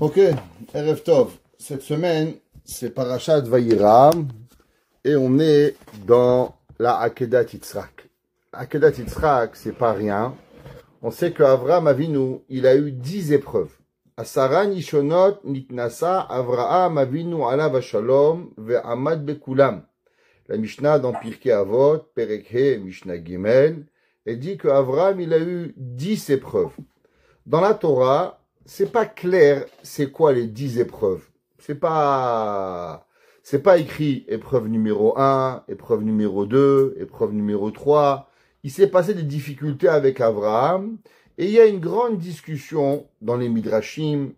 Ok, Erev Tov. Cette semaine, c'est Parashat Vayira et on est dans la Akedat Yitzhak. Akedat Yitzhak, c'est pas rien. On sait qu'Avraham Avinu, il a eu 10 épreuves. Asara Nishonot Nitnasa Avraham Avinu Alav Shalom Ve'amad Bekulam. La Mishnah dans Pirkei Avot, Perek He, Mishnah Gimel, elle dit qu'Avraham, il a eu 10 épreuves. Dans la Torah, c'est pas clair c'est quoi les 10 épreuves. C'est pas écrit épreuve numéro 1, épreuve numéro 2, épreuve numéro 3. Il s'est passé des difficultés avec Avraham et il y a une grande discussion dans les Midrashim,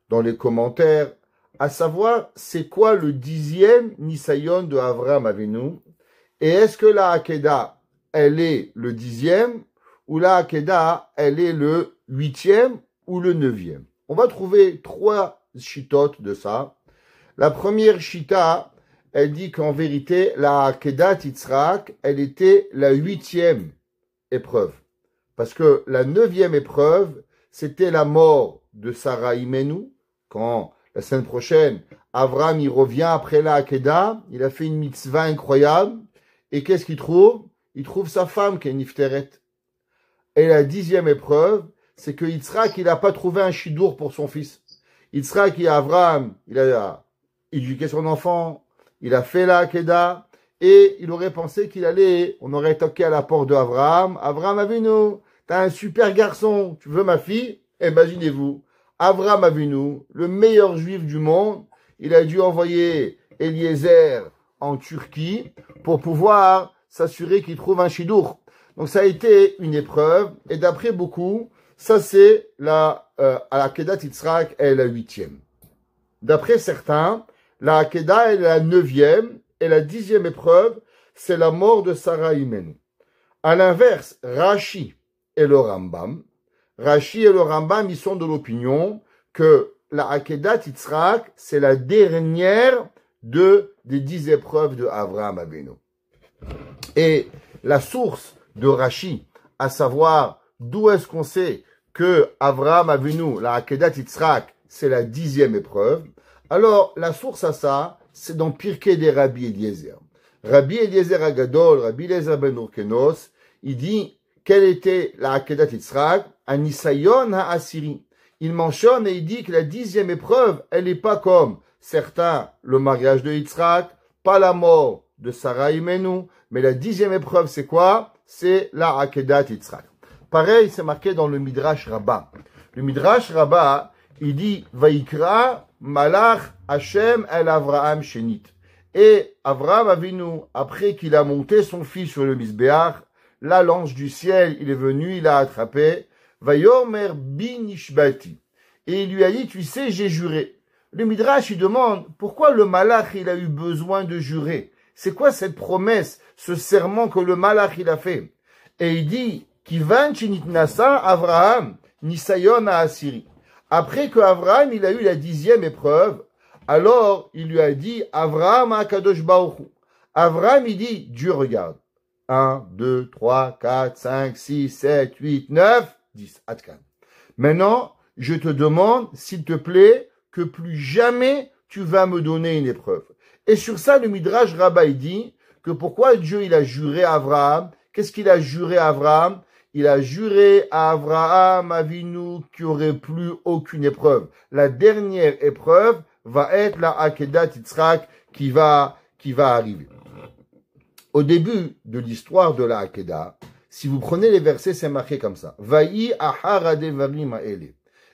dans les commentaires, à savoir c'est quoi le 10e Nisayon de Avraham Avinu et est-ce que la Hakeda elle est le 10e ou la Hakeda elle est le 8e ou le 9e. On va trouver 3 chitotes de ça. La première chita, elle dit qu'en vérité, la Akedat Yitzhak, elle était la 8e épreuve. Parce que la 9e épreuve, c'était la mort de Sarah Imenu. Quand, la semaine prochaine, Avraham, il revient après la Akedah, il a fait une mitzvah incroyable. Et qu'est-ce qu'il trouve? Il trouve sa femme qui est Nifteret. Et la 10e épreuve, c'est que Yitzhak, il n'a pas trouvé un chidour pour son fils. Yitzhak, Avraham, il a éduqué son enfant, il a fait la Hakeda, et il aurait pensé on aurait toqué à la porte d'Avraham. Avraham Avinu, t'as un super garçon, tu veux ma fille? Imaginez-vous, Avraham Avinu, le meilleur juif du monde, il a dû envoyer Eliezer en Turquie pour pouvoir s'assurer qu'il trouve un chidour. Donc ça a été une épreuve, et d'après beaucoup, ça c'est la Akedat Yitzhak, elle est la 8e. D'après certains, la Hakeda est la 9e, et la 10e épreuve, c'est la mort de Sarah Imenu. À l'inverse, Rashi et le Rambam, ils sont de l'opinion que la Akedat Yitzhak, c'est la dernière des 10 épreuves de Avraham Avinu. Et la source de Rashi, à savoir d'où est-ce qu'on sait que Avraham Avinu, la Akedat Yitzhak, c'est la 10e épreuve. Alors, la source à ça, c'est dans Pirkei des Rabbi Eliezer. Rabbi Eliezer Agadol, Rabbi Eliezer ben Urkenos, il dit, quelle était la Akedat Yitzhak? Un Nisayon ha-Asiri. Il mentionne et il dit que la 10e épreuve, elle n'est pas comme certains, le mariage de Yitzhak, pas la mort de Sarah Imenu, mais la 10e épreuve, c'est quoi? C'est la Akedat Yitzhak. Pareil, c'est marqué dans le Midrash Rabbah. Le Midrash Rabbah, il dit, Vaikra Malach Hashem el Avraham Shenit. Et Avraham Avinu, après qu'il a monté son fils sur le Mizbeach, là, l'ange du ciel, il est venu, il l'a attrapé, Vayomer bin Ishbati. Et il lui a dit, tu sais, j'ai juré. Le Midrash, il demande, pourquoi le Malach, il a eu besoin de jurer? C'est quoi cette promesse, ce serment que le Malach, il a fait? Et il dit, Kivan Chinitnasa Avraham Nisayon ha-Asiri. Après que Avraham, il a eu la 10e épreuve, alors il lui a dit, Avraham ha-Kadosh Baruch Hu. Avraham, il dit, Dieu regarde. 1, 2, 3, 4, 5, 6, 7, 8, 9, 10. Atkan. Maintenant, je te demande, s'il te plaît, que plus jamais tu vas me donner une épreuve. Et sur ça, le Midrash Rabbah, il dit que pourquoi Dieu, il a juré à Avraham? Qu'est-ce qu'il a juré à Avraham? Il a juré à Avraham Avinu qu'il n'y aurait plus aucune épreuve. La dernière épreuve va être la Akedat Yitzhak qui va arriver. Au début de l'histoire de la Hakeda, si vous prenez les versets, c'est marqué comme ça. Vaï ahar adevarim haele.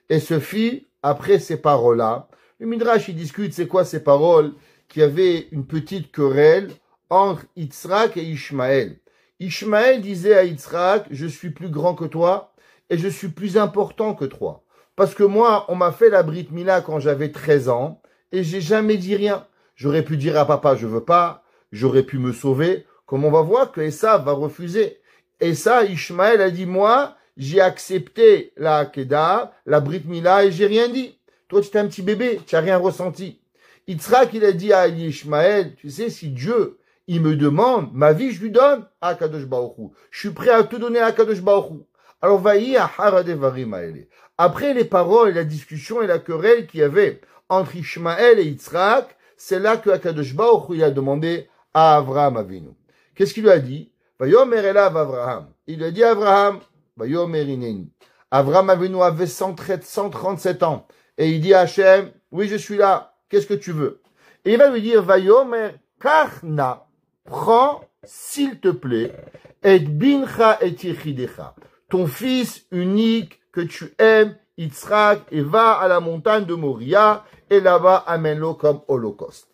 Et ce fit après ces paroles-là. Le Midrash, il discute, c'est quoi ces paroles? Qu'il y avait une petite querelle entre Yitzhak et Ishmaël. Ishmaël disait à Yitzhak, je suis plus grand que toi et je suis plus important que toi. Parce que moi, on m'a fait la Brit Mila quand j'avais 13 ans et j'ai jamais dit rien. J'aurais pu dire à papa, je veux pas. J'aurais pu me sauver. Comme on va voir que Esav va refuser. Et ça, Ishmaël a dit, moi, j'ai accepté la Hakeda, la Brit Mila et j'ai rien dit. Toi, tu étais un petit bébé, tu n'as rien ressenti. Yitzhak, il a dit à Ishmaël, tu sais, si Dieu, il me demande, ma vie, je lui donne à Kadosh Baruch Hu. Je suis prêt à te donner à Kadosh Baruch Hu. Alors, vaï ahar adevarim haele. Après les paroles, la discussion et la querelle qu'il y avait entre Ishmaël et Yitzhak, c'est là que Akadosh Baruch Hu, il a demandé à Avraham Avinu. Qu'est-ce qu'il lui a dit? Vayomer elav Avraham. Il lui a dit à Avraham, Vayomer ineni. Avraham Avinu avait 137 ans. Et il dit à Hachem, oui, je suis là. Qu'est-ce que tu veux? Et il va lui dire, Vayomer karna. Prends, s'il te plaît, et bincha et yichidecha. Ton fils unique que tu aimes, Yitzhak, et va à la montagne de Moria, et là-bas, amène-le comme holocauste.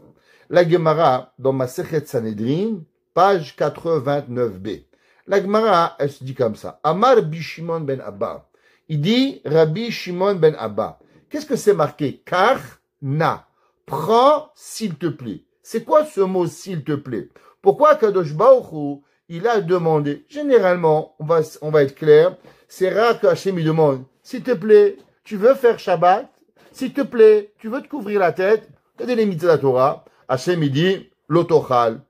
La Gemara, dans Masechet Sanhedrin, page 89b. La Gemara, elle se dit comme ça. Amar Bishimon ben Abba. Il dit, Rabbi Shimon ben Abba. Qu'est-ce que c'est marqué? Kar, na. Prends, s'il te plaît. C'est quoi ce mot, s'il te plaît? Pourquoi Kadosh Baruch Hu, il a demandé? Généralement, on va être clair, c'est rare que Hachem lui demande, s'il te plaît, tu veux faire Shabbat? S'il te plaît, tu veux te couvrir la tête? Il y a des limites de la Torah. Hachem, il dit, l'otochal.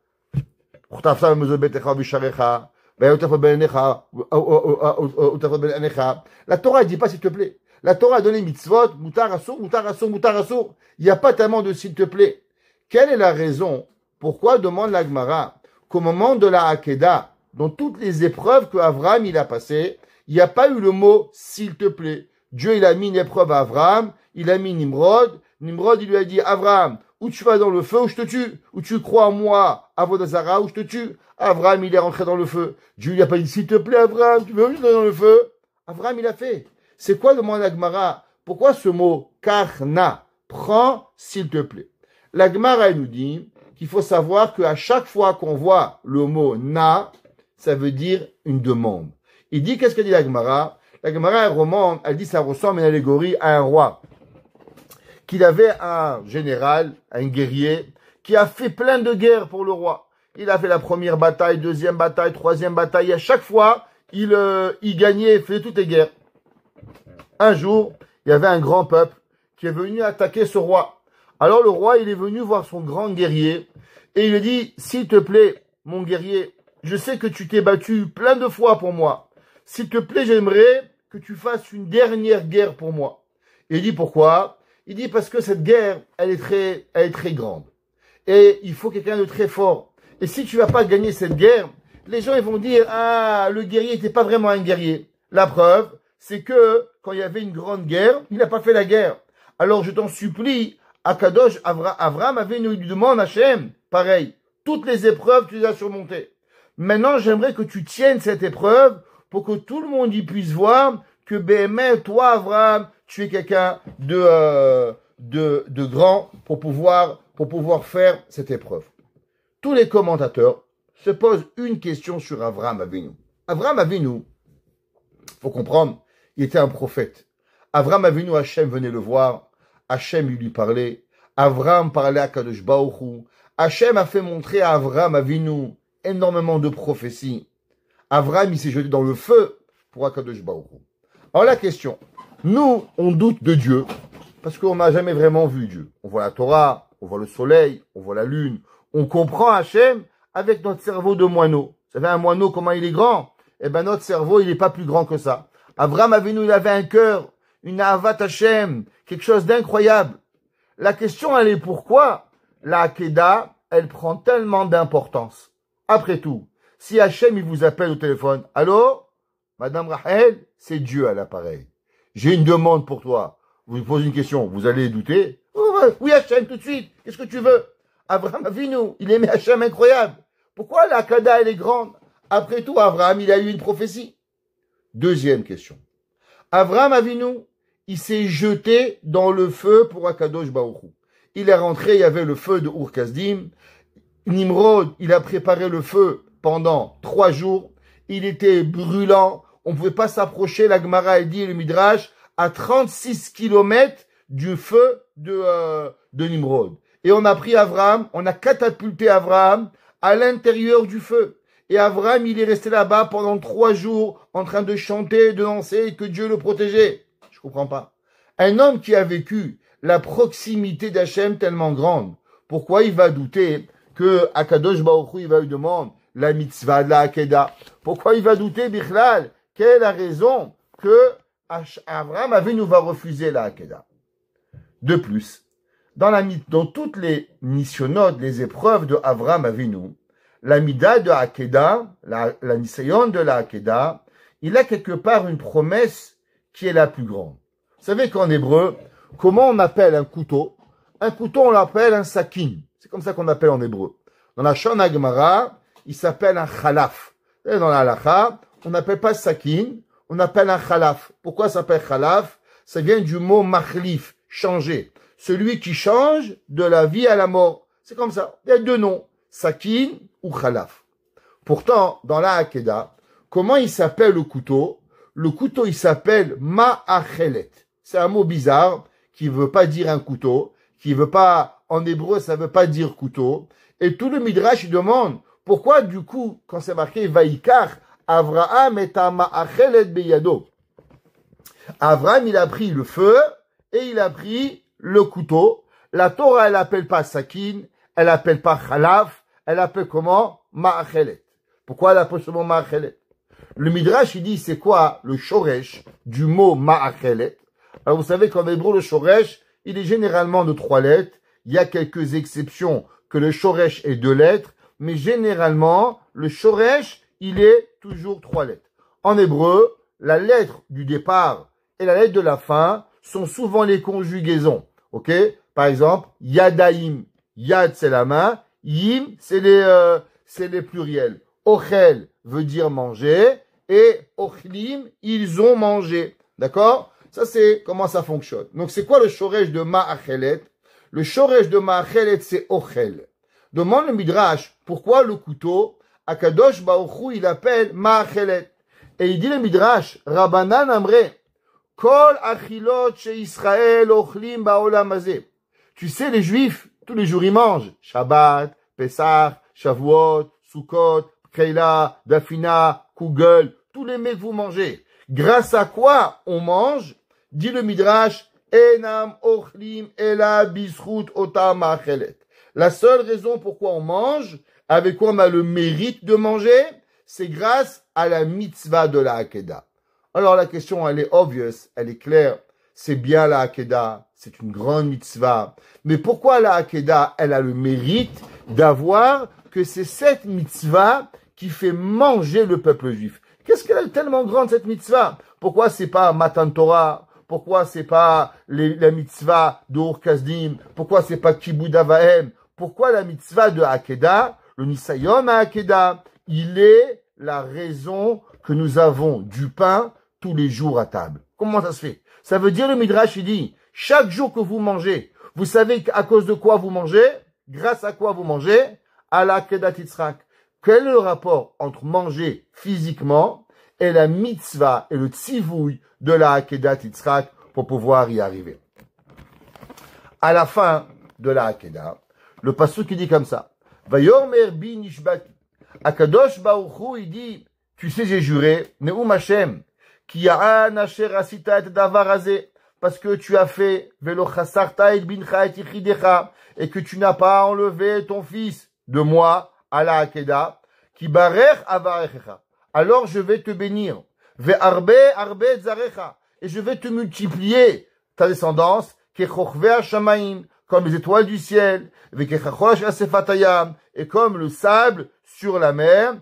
La Torah, elle dit pas s'il te plaît. La Torah a donné mitzvot, mutar asur, mutar asur, mutar asur. Il n'y a pas tellement de s'il te plaît. Quelle est la raison? Pourquoi demande la Gemara qu'au moment de la Hakeda, dans toutes les épreuves que Avraham il a passées, il n'y a pas eu le mot s'il te plaît. Dieu il a mis une épreuve à Avraham, il a mis Nimrod. Nimrod il lui a dit Avraham, ou tu vas dans le feu ou je te tue, ou tu crois en moi, Avodazara, ou je te tue. Avraham il est rentré dans le feu. Dieu il a pas dit s'il te plaît Avraham, tu veux juste dans le feu? Avraham il a fait. C'est quoi demande la Gemara? Pourquoi ce mot karna? Prends s'il te plaît. La Gemara elle nous dit qu'il faut savoir qu'à chaque fois qu'on voit le mot na, ça veut dire une demande. Il dit, qu'est-ce que dit la Gemara? La Gemara, elle dit, ça ressemble à une allégorie à un roi. Qu'il avait un général, un guerrier, qui a fait plein de guerres pour le roi. Il a fait la première bataille, deuxième bataille, troisième bataille. Et à chaque fois, il gagnait, il faisait toutes les guerres. Un jour, il y avait un grand peuple qui est venu attaquer ce roi. Alors le roi, il est venu voir son grand guerrier et il lui dit, s'il te plaît, mon guerrier, je sais que tu t'es battu plein de fois pour moi. S'il te plaît, j'aimerais que tu fasses une dernière guerre pour moi. Et il dit, pourquoi? Il dit, parce que cette guerre, elle est très grande. Et il faut quelqu'un de très fort. Et si tu vas pas gagner cette guerre, les gens, ils vont dire, ah, le guerrier n'était pas vraiment un guerrier. La preuve, c'est que quand il y avait une grande guerre, il n'a pas fait la guerre. Alors je t'en supplie, Akadosh, Avraham avait une demande à Hachem, pareil, toutes les épreuves, tu les as surmontées. Maintenant, j'aimerais que tu tiennes cette épreuve pour que tout le monde y puisse voir que BML, toi, Avraham, tu es quelqu'un de grand pour pouvoir faire cette épreuve. Tous les commentateurs se posent une question sur Avraham Avinu. Avraham Avinu, faut comprendre, il était un prophète. Avraham Avinu, Hachem venait le voir. Hachem lui parlait. Avraham parlait à Kadosh Baruch Hu. Hachem a fait montrer à Avraham Avinu énormément de prophéties. Avraham, il s'est jeté dans le feu pour Akadosh Baruch Hu. Alors la question, nous, on doute de Dieu parce qu'on n'a jamais vraiment vu Dieu. On voit la Torah, on voit le soleil, on voit la lune. On comprend Hachem avec notre cerveau de moineau. Vous savez, un moineau, comment il est grand? Eh ben, notre cerveau, il n'est pas plus grand que ça. Avraham Avinu, il avait un cœur, une avat Hachem, quelque chose d'incroyable. La question, elle est pourquoi la Hakeda, elle prend tellement d'importance. Après tout, si Hachem, il vous appelle au téléphone, allô, Madame Rachel, c'est Dieu à l'appareil. J'ai une demande pour toi. Vous me posez une question, vous allez douter? Oh, oui, Hachem, tout de suite. Qu'est-ce que tu veux? Avraham Avinu, il aimait Hachem incroyable. Pourquoi la Hakeda, elle est grande? Après tout, Avraham, il a eu une prophétie. Deuxième question. Avraham Avinu, il s'est jeté dans le feu pour Akadosh Baruch Hu. Il est rentré, il y avait le feu de Ur Kasdim. Nimrod, il a préparé le feu pendant 3 jours. Il était brûlant. On ne pouvait pas s'approcher, la Gemara a dit, le Midrash, à 36 kilomètres du feu de Nimrod. Et on a pris Avraham, on a catapulté Avraham à l'intérieur du feu. Et Avraham, il est resté là-bas pendant 3 jours en train de chanter, de danser, et que Dieu le protégeait. Je comprends pas. Un homme qui a vécu la proximité d'Hachem tellement grande, pourquoi il va douter que Akadosh Baruch Hu, il va lui demander la mitzvah de la Hakeda? Pourquoi il va douter, Bichlal? Quelle est la raison que Abraham Avinu va refuser la Hakeda. De plus, dans toutes les missionotes, les épreuves de Abraham Avinu, la mida de Hakeda, la nisayon de la Hakeda, il a quelque part une promesse qui est la plus grande. Vous savez qu'en hébreu, comment on appelle un couteau? Un couteau, on l'appelle un sakin. C'est comme ça qu'on appelle en hébreu. Dans la Shana Gemara, il s'appelle un khalaf. Et dans la halakha, on n'appelle pas sakin, on appelle un khalaf. Pourquoi ça s'appelle khalaf? Ça vient du mot machlif, changer. Celui qui change de la vie à la mort. C'est comme ça. Il y a deux noms, sakin ou khalaf. Pourtant, dans la Hakeda, comment il s'appelle le couteau? Le couteau, il s'appelle ma'achelet. C'est un mot bizarre qui veut pas dire un couteau, qui veut pas, en hébreu, ça veut pas dire couteau. Et tout le Midrash, il demande, pourquoi, du coup, quand c'est marqué Vaikar, Avraham est un ma'achelet beyado. Avraham, il a pris le feu et il a pris le couteau. La Torah, elle appelle pas sakin, elle appelle pas khalaf, elle appelle comment? Ma'achelet. Pourquoi elle appelle ce mot ma'achelet? Le Midrash, il dit, c'est quoi le shoresh du mot ma'achelet? Alors, vous savez qu'en hébreu, le shoresh, il est généralement de 3 lettres. Il y a quelques exceptions que le shoresh est 2 lettres, mais généralement, le shoresh, il est toujours 3 lettres. En hébreu, la lettre du départ et la lettre de la fin sont souvent les conjugaisons. Ok? Par exemple, yadaim. Yad, c'est la main. Yim, c'est les pluriels. Ochel veut dire manger. Et ochlim, ils ont mangé. D'accord? Ça, c'est comment ça fonctionne. Donc, c'est quoi le shoresh de ma'achelet? Le shoresh de ma'achelet, c'est ochel. Demande le Midrash, pourquoi le couteau, Akadosh Baruch Hu, il appelle ma'achelet? Et il dit le Midrash, Rabbanan Amre, Kol achilot she Israël ochlim ba'olam hazeh. Tu sais, les Juifs, tous les jours, ils mangent. Shabbat, Pesach, Shavuot, Sukkot, Keila, Dafina, Kugel, tous les mets que vous mangez. Grâce à quoi on mange? Dit le Midrash, Enam ochlim ela bisrout ota ma'achelet. La seule raison pourquoi on mange, avec quoi on a le mérite de manger, c'est grâce à la mitzvah de la Hakeda. Alors la question, elle est obvious, elle est claire. C'est bien la Hakeda, c'est une grande mitzvah. Mais pourquoi la Hakeda, elle a le mérite d'avoir que c'est cette mitzvah qui fait manger le peuple juif? Qu'est-ce qu'elle est tellement grande, cette mitzvah? Pourquoi c'est pas Matan Torah? Pourquoi c'est pas la mitzvah de Ur Kasdim? Pourquoi c'est pas Kibud Avahem? Pourquoi la mitzvah de Hakeda, le Nisayon à Hakeda, il est la raison que nous avons du pain tous les jours à table? Comment ça se fait? Ça veut dire, le Midrash, il dit, chaque jour que vous mangez, vous savez à cause de quoi vous mangez? Grâce à quoi vous mangez? À la Akedat Yitzhak. Quel est le rapport entre manger physiquement et la mitzvah et le tzivouille de la Akedat Yitzhak pour pouvoir y arriver? À la fin de la Hakeda, le pasuk qui dit comme ça, Vayomer bi nishbati. Akadosh Baruch Hu, il dit, tu sais, j'ai juré, Neum Hashem, ki ya'an asher asita et davar hazeh, parce que tu as fait, velo chasarta et bincha et yichidecha, et que tu n'as pas enlevé ton fils de moi à la Hakeda, ki barech avarechecha. Alors je vais te bénir, ve arbe zarecha, et je vais te multiplier ta descendance, kechochve hashamaim, comme les étoiles du ciel, et comme le sable sur la mer,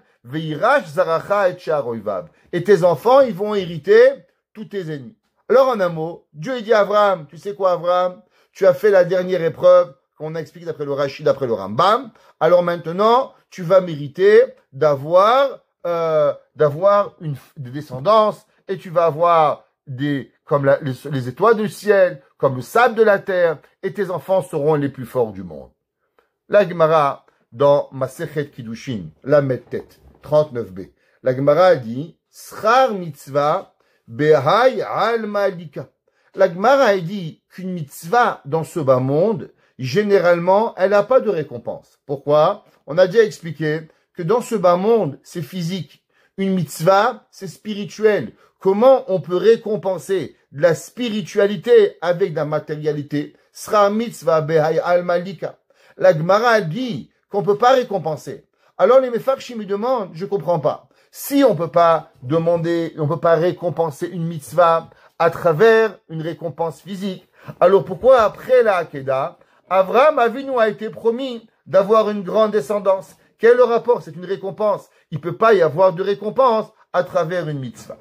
et tes enfants, ils vont hériter tous tes ennemis. Alors en un mot, Dieu il dit à Abraham, tu sais quoi Abraham? Tu as fait la dernière épreuve qu'on explique d'après le Rashi, d'après le Rambam, alors maintenant, tu vas mériter d'avoir une descendance, et tu vas avoir comme les étoiles du ciel, comme le sable de la terre, et tes enfants seront les plus forts du monde. La Gemara, dans Masechet Kiddushin, la Mettet, 39b, la Gemara dit, Schar mitzvah behai al malika. La Gemara dit qu'une mitzvah dans ce bas monde, généralement, elle n'a pas de récompense. Pourquoi? On a déjà expliqué que dans ce bas monde, c'est physique. Une mitzvah, c'est spirituel. Comment on peut récompenser de la spiritualité avec de la matérialité? Sra mitzvah behai al malika. La Gemara dit qu'on peut pas récompenser. Alors les mefarshim me demandent, je comprends pas. Si on peut pas demander, on peut pas récompenser une mitzvah à travers une récompense physique. Alors pourquoi après la Hakeda, Avraham Avinu a été promis d'avoir une grande descendance? Quel est le rapport? C'est une récompense. Il ne peut pas y avoir de récompense à travers une mitzvah.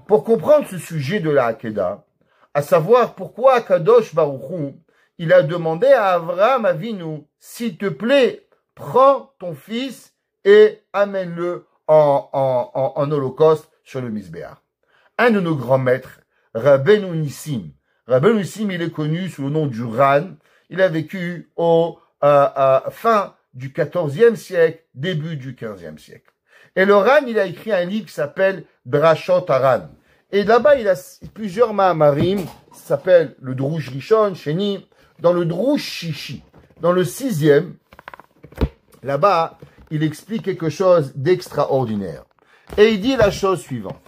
Pour comprendre ce sujet de la Hakeda, à savoir pourquoi Kadosh Baruch Hu, il a demandé à Avraham Avinu, s'il te plaît, prends ton fils et amène-le en holocauste sur le Misbéach. Un de nos grands maîtres, Rabbeinu Nissim. Rabbeinu Nissim, il est connu sous le nom du Ran. Il a vécu au fin du XIVe siècle, début du XVe siècle. Et le Ran, il a écrit un livre qui s'appelle Drashot Haran. Et là-bas, il a plusieurs Mahamarim, ça s'appelle le Drush Rishon, Sheni, dans le Drush Shishi. Dans le 6e, là-bas, il explique quelque chose d'extraordinaire. Et il dit la chose suivante.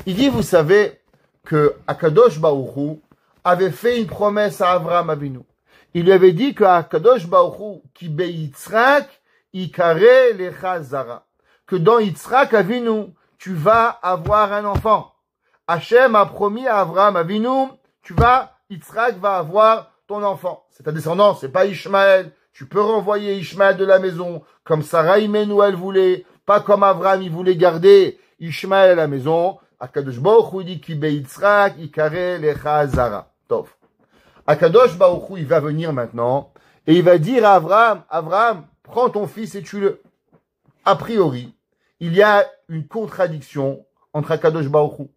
Il dit, vous savez, que Akadosh Baruch Hu avait fait une promesse à Avraham Avinu. Il lui avait dit que Akadosh Baruch Hu, qui be Yitzhak, ikare lecha zara. Que dans Yitzhak Avinu, tu vas avoir un enfant. Hachem a promis à Avraham Avinu, Yitzhak va avoir ton enfant. C'est ta descendance, c'est pas Ishmaël. Tu peux renvoyer Ishmaël de la maison, comme Sarah Imenu elle voulait, pas comme Avraham il voulait garder Ishmaël à la maison. Akadosh Baruch Hu dit ki be Yitzhak ikare lecha zara. Tov. Akadosh Baruch Hu, il va venir maintenant et il va dire à Avraham, prends ton fils et tue-le. A priori, il y a une contradiction entre Akadosh Baruch Hu.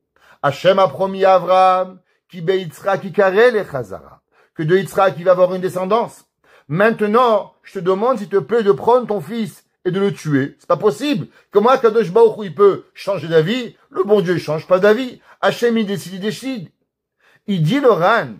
Hachem a promis à Avraham ki be Yitzhak ikare lecha zara, que de Yitzhak il va avoir une descendance. Maintenant, je te demande s'il te plaît de prendre ton fils et de le tuer. C'est pas possible. Comment Akadosh Baruch Hu, il peut changer d'avis? Le bon Dieu, il change pas d'avis. Hachem, il décide. Il dit le Ran.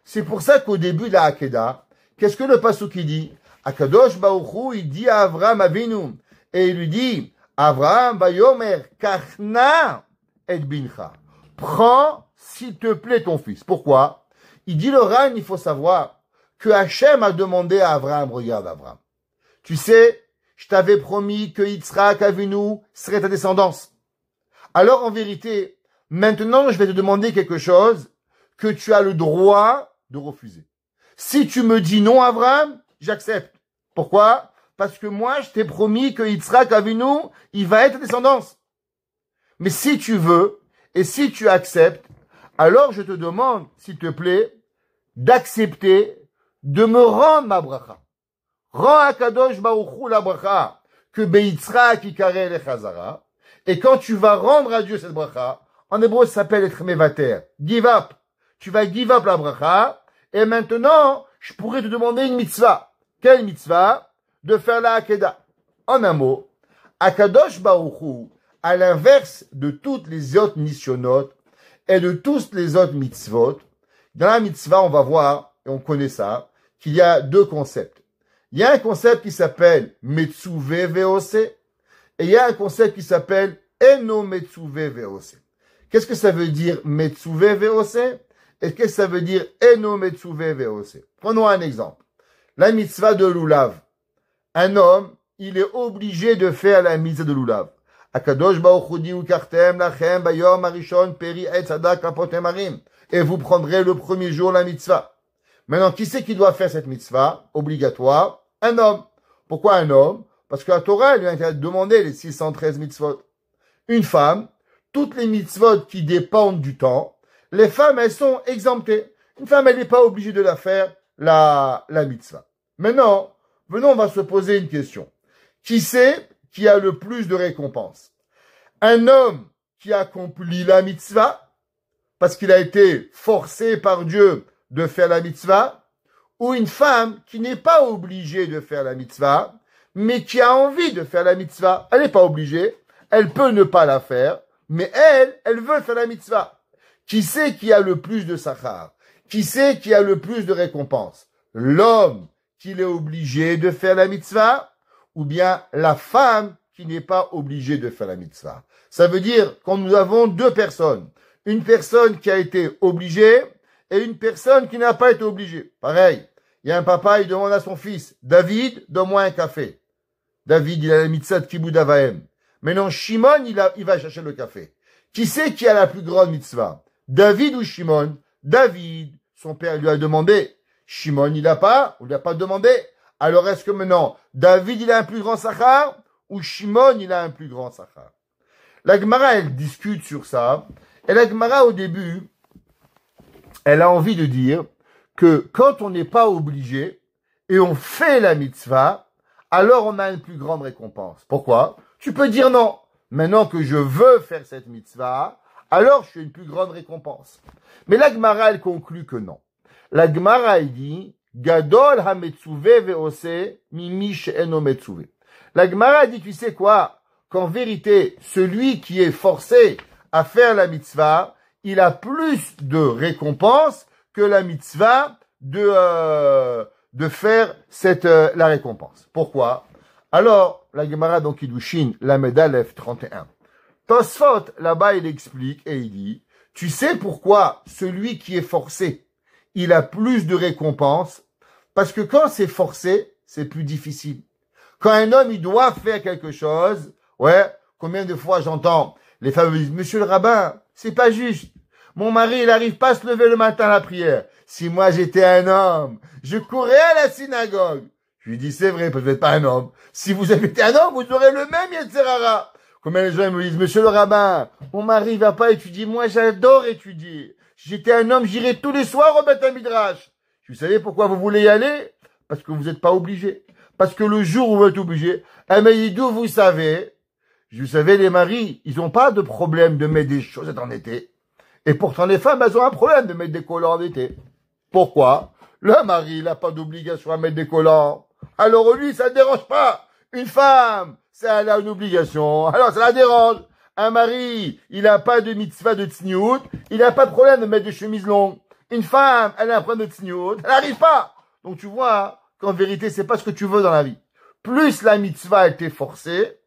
C'est pour ça qu'au début de la Hakeda, qu'est-ce que le pasuk il dit? Akadosh Baruch Hu, il dit à Avraham Avinu, et il lui dit, Avraham vayomer kachna et bincha. Prends, s'il te plaît, ton fils. Pourquoi? Il dit le Ran, il faut savoir que Hachem a demandé à Avraham, regarde Avraham, tu sais, je t'avais promis que Yitzhak Avinu serait ta descendance. Alors en vérité, maintenant je vais te demander quelque chose que tu as le droit de refuser. Si tu me dis non Avraham, j'accepte. Pourquoi? Parce que moi je t'ai promis que Yitzhak Avinu, il va être ta descendance. Mais si tu veux, et si tu acceptes, alors je te demande, s'il te plaît, d'accepter de me rendre ma bracha. Rends à Kadosh Baruch Hu la bracha que Beyitzrak ikare lecha zara. Et quand tu vas rendre à Dieu cette bracha, en hébreu ça s'appelle être mevater. Give up. Tu vas give up la bracha. Et maintenant, je pourrais te demander une mitzvah. Quelle mitzvah? De faire la Hakeda. En un mot, Akadosh Baruch Hu, à l'inverse de toutes les autres missionotes et de tous les autres mitzvot, dans la mitzvah, on va voir, et on connaît ça, qu'il y a deux concepts. Il y a un concept qui s'appelle Metsuve VOC, et il y a un concept qui s'appelle Eno Metsuve VOC. Qu'est-ce que ça veut dire Metsuve VOC? Et qu'est-ce que ça veut dire Eno Metsuve VOC? Prenons un exemple. La mitzvah de Lulav. Un homme, il est obligé de faire la mitzvah de Lulav. Akadosh Baruch Hu di ukartem lachem bayom harishon peri et sadak kapotem harim. Et vous prendrez le premier jour la mitzvah. Maintenant, qui c'est qui doit faire cette mitzvah obligatoire? Un homme. Pourquoi un homme? Parce que la Torah lui a demandé les 613 mitzvot. Une femme, toutes les mitzvot qui dépendent du temps, les femmes, elles sont exemptées. Une femme, elle n'est pas obligée de la faire, la mitzvah. Maintenant, venons, on va se poser une question. Qui c'est qui a le plus de récompenses? Un homme qui accomplit la mitzvah, parce qu'il a été forcé par Dieu de faire la mitzvah, ou une femme qui n'est pas obligée de faire la mitzvah, mais qui a envie de faire la mitzvah. Elle n'est pas obligée, elle peut ne pas la faire, mais elle veut faire la mitzvah. Qui c'est qui a le plus de sachar? Qui c'est qui a le plus de récompenses? L'homme qui est obligé de faire la mitzvah, ou bien la femme qui n'est pas obligée de faire la mitzvah? Ça veut dire quand nous avons deux personnes, une personne qui a été obligée et une personne qui n'a pas été obligée. Pareil, il y a un papa, il demande à son fils, David, donne-moi un café. David, il a la mitzvah de Kibud Avaim. Maintenant, Shimon, il va chercher le café. Qui c'est qui a la plus grande mitzvah? David ou Shimon? David, son père lui a demandé. Shimon, on lui a pas demandé. Alors est-ce que maintenant, David, il a un plus grand sachar ou Shimon, il a un plus grand sachar? La Gemara, elle discute sur ça. Et la Gemara, au début, elle a envie de dire que quand on n'est pas obligé et on fait la mitzvah, alors on a une plus grande récompense. Pourquoi? Tu peux dire non. Maintenant que je veux faire cette mitzvah, alors je fais une plus grande récompense. Mais la Gemara, elle conclut que non. La Gemara, elle dit, Gadol ha-metzuve ve'ose mimi she'eno metzuve. La Gemara dit, tu sais quoi? Qu'en vérité, celui qui est forcé à faire la mitzvah, il a plus de récompense que la mitzvah de faire la récompense. Pourquoi? Alors, la Gemara dans Kiddushin, la Medalef 31. Tosfot, là-bas, il explique et il dit, tu sais pourquoi celui qui est forcé, il a plus de récompense? Parce que quand c'est forcé, c'est plus difficile. Quand un homme, il doit faire quelque chose, ouais, combien de fois j'entends les femmes me disent, monsieur le rabbin, c'est pas juste. Mon mari, il n'arrive pas à se lever le matin à la prière. Si moi j'étais un homme, je courais à la synagogue. Je lui dis, c'est vrai, peut-être vous n'êtes pas un homme. Si vous avez été un homme, vous aurez le même Yetzirara. Combien de gens me disent, monsieur le rabbin, mon mari va pas étudier. Moi, j'adore étudier. Si j'étais un homme, j'irais tous les soirs au Beth Midrash. Vous savez pourquoi vous voulez y aller? Parce que vous n'êtes pas obligé. Parce que le jour où vous êtes obligé, mais d'où vous savez, les maris, ils n'ont pas de problème de mettre des chaussettes en été. Et pourtant, les femmes, elles ont un problème de mettre des collants en été. Pourquoi? Le mari, il n'a pas d'obligation à mettre des collants. Alors lui, ça ne dérange pas. Une femme, ça elle a une obligation. Alors ça la dérange. Un mari, il n'a pas de mitzvah de tzniout. Il n'a pas de problème de mettre des chemises longues. Une femme, elle a un problème de tzniout. Elle n'arrive pas. Donc tu vois qu'en vérité, c'est pas ce que tu veux dans la vie. Plus la mitzvah a été forcée,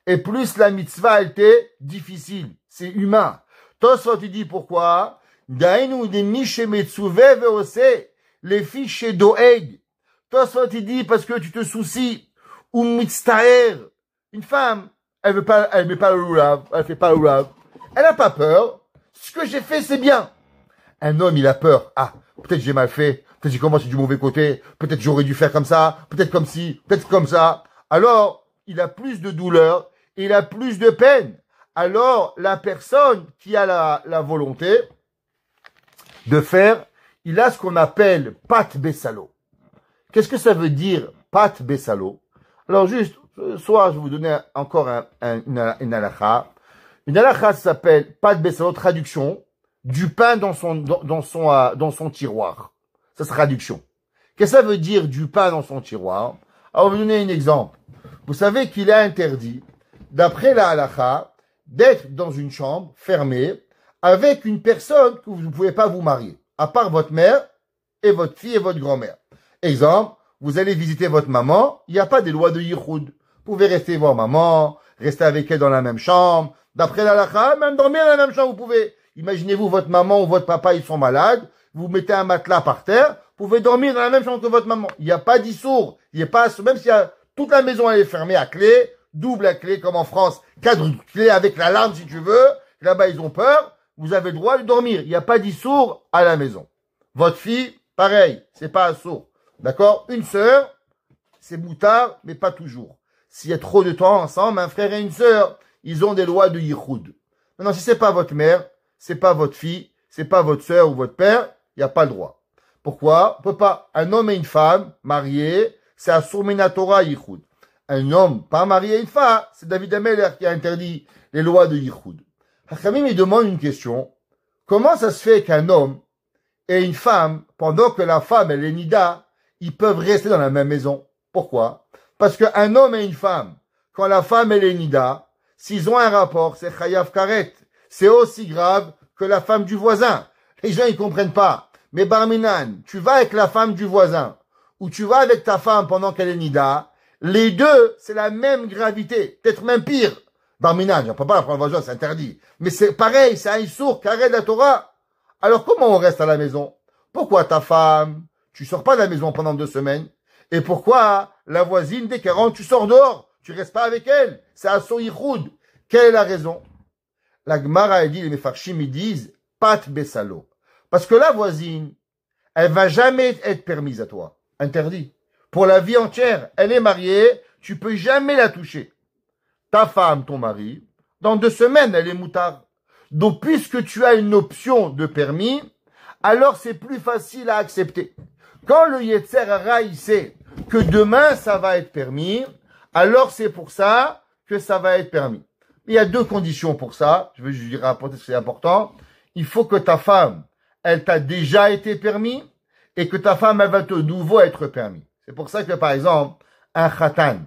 et plus la mitzvah a été difficile. C'est humain. Tosfot, il dit pourquoi? Dainu de mishemetsuve veose, les filles chez Doeg. Tosfot, il dit parce que tu te soucies. Ou mitztaer. Une femme, elle met pas le lulav, elle fait pas le lulav. Elle n'a pas peur. Ce que j'ai fait, c'est bien. Un homme, il a peur. Ah, peut-être j'ai mal fait. Peut-être j'ai commencé du mauvais côté. Peut-être j'aurais dû faire comme ça. Peut-être comme ci. Peut-être comme ça. Alors, il a plus de douleur. Il a plus de peine. Alors, la personne qui a la volonté de faire, il a ce qu'on appelle pat bessalo. Qu'est-ce que ça veut dire pat bessalo? Alors juste, soit je vais vous donner encore une halakha. Une halakha s'appelle pat bessalo, traduction, du pain dans son tiroir. Ça c'est traduction. Qu'est-ce que ça veut dire du pain dans son tiroir? Alors, je vais vous donner un exemple. Vous savez qu'il est interdit, d'après la halakha, d'être dans une chambre fermée avec une personne que vous ne pouvez pas vous marier, à part votre mère et votre fille et votre grand-mère. Exemple, vous allez visiter votre maman, il n'y a pas des lois de yichud. Vous pouvez rester voir maman, rester avec elle dans la même chambre. D'après la halakha, même dormir dans la même chambre, vous pouvez. Imaginez-vous, votre maman ou votre papa, ils sont malades, vous mettez un matelas par terre, vous pouvez dormir dans la même chambre que votre maman. Il n'y a pas d'issour. Il n'y a pas, même s'il y a, toute la maison elle est fermée à clé, double à clé, comme en France, 4 clés avec l'alarme si tu veux. Là-bas, ils ont peur. Vous avez le droit de dormir. Il n'y a pas d'issour à la maison. Votre fille, pareil, c'est pas assour. D'accord? Une sœur, c'est moutard, mais pas toujours. S'il y a trop de temps ensemble, un frère et une sœur, ils ont des lois de yichud. Maintenant, si c'est pas votre mère, c'est pas votre fille, c'est pas votre sœur ou votre père, il n'y a pas le droit. Pourquoi? On peut pas. Un homme et une femme, mariés, c'est assour minatora yichud. Un homme pas marié à une femme, c'est David Ameller qui a interdit les lois de yichud. Hachamim, il demande une question. Comment ça se fait qu'un homme et une femme, pendant que la femme elle est nida, ils peuvent rester dans la même maison? Pourquoi? Parce qu'un homme et une femme, quand la femme elle est nida, s'ils ont un rapport, c'est chayav karet. C'est aussi grave que la femme du voisin. Les gens, ils comprennent pas. Mais Barminan, tu vas avec la femme du voisin, ou tu vas avec ta femme pendant qu'elle est nida, les deux, c'est la même gravité, peut-être même pire. Barminan, on peut pas la prendre voisin, c'est interdit. Mais c'est pareil, c'est un issour carré de la Torah. Alors comment on reste à la maison? Pourquoi ta femme, tu sors pas de la maison pendant 2 semaines? Et pourquoi la voisine, dès qu'elle rentre, tu sors dehors? Tu restes pas avec elle? C'est assour yichud. Quelle est la raison? La Gemara, elle dit, les Mefarshim, ils disent, Pat Bessalo. Parce que la voisine, elle va jamais être permise à toi. Interdit. Pour la vie entière, elle est mariée, tu peux jamais la toucher. Ta femme, ton mari, dans 2 semaines, elle est moutard. Donc, puisque tu as une option de permis, alors c'est plus facile à accepter. Quand le Yetzer Hara, il sait que demain, ça va être permis, alors c'est pour ça que ça va être permis. Il y a 2 conditions pour ça. Je vais juste rapporter ce qui est important. Il faut que ta femme, elle t'a déjà été permis et que ta femme, elle va de nouveau être permis. C'est pour ça que, par exemple, un khatan,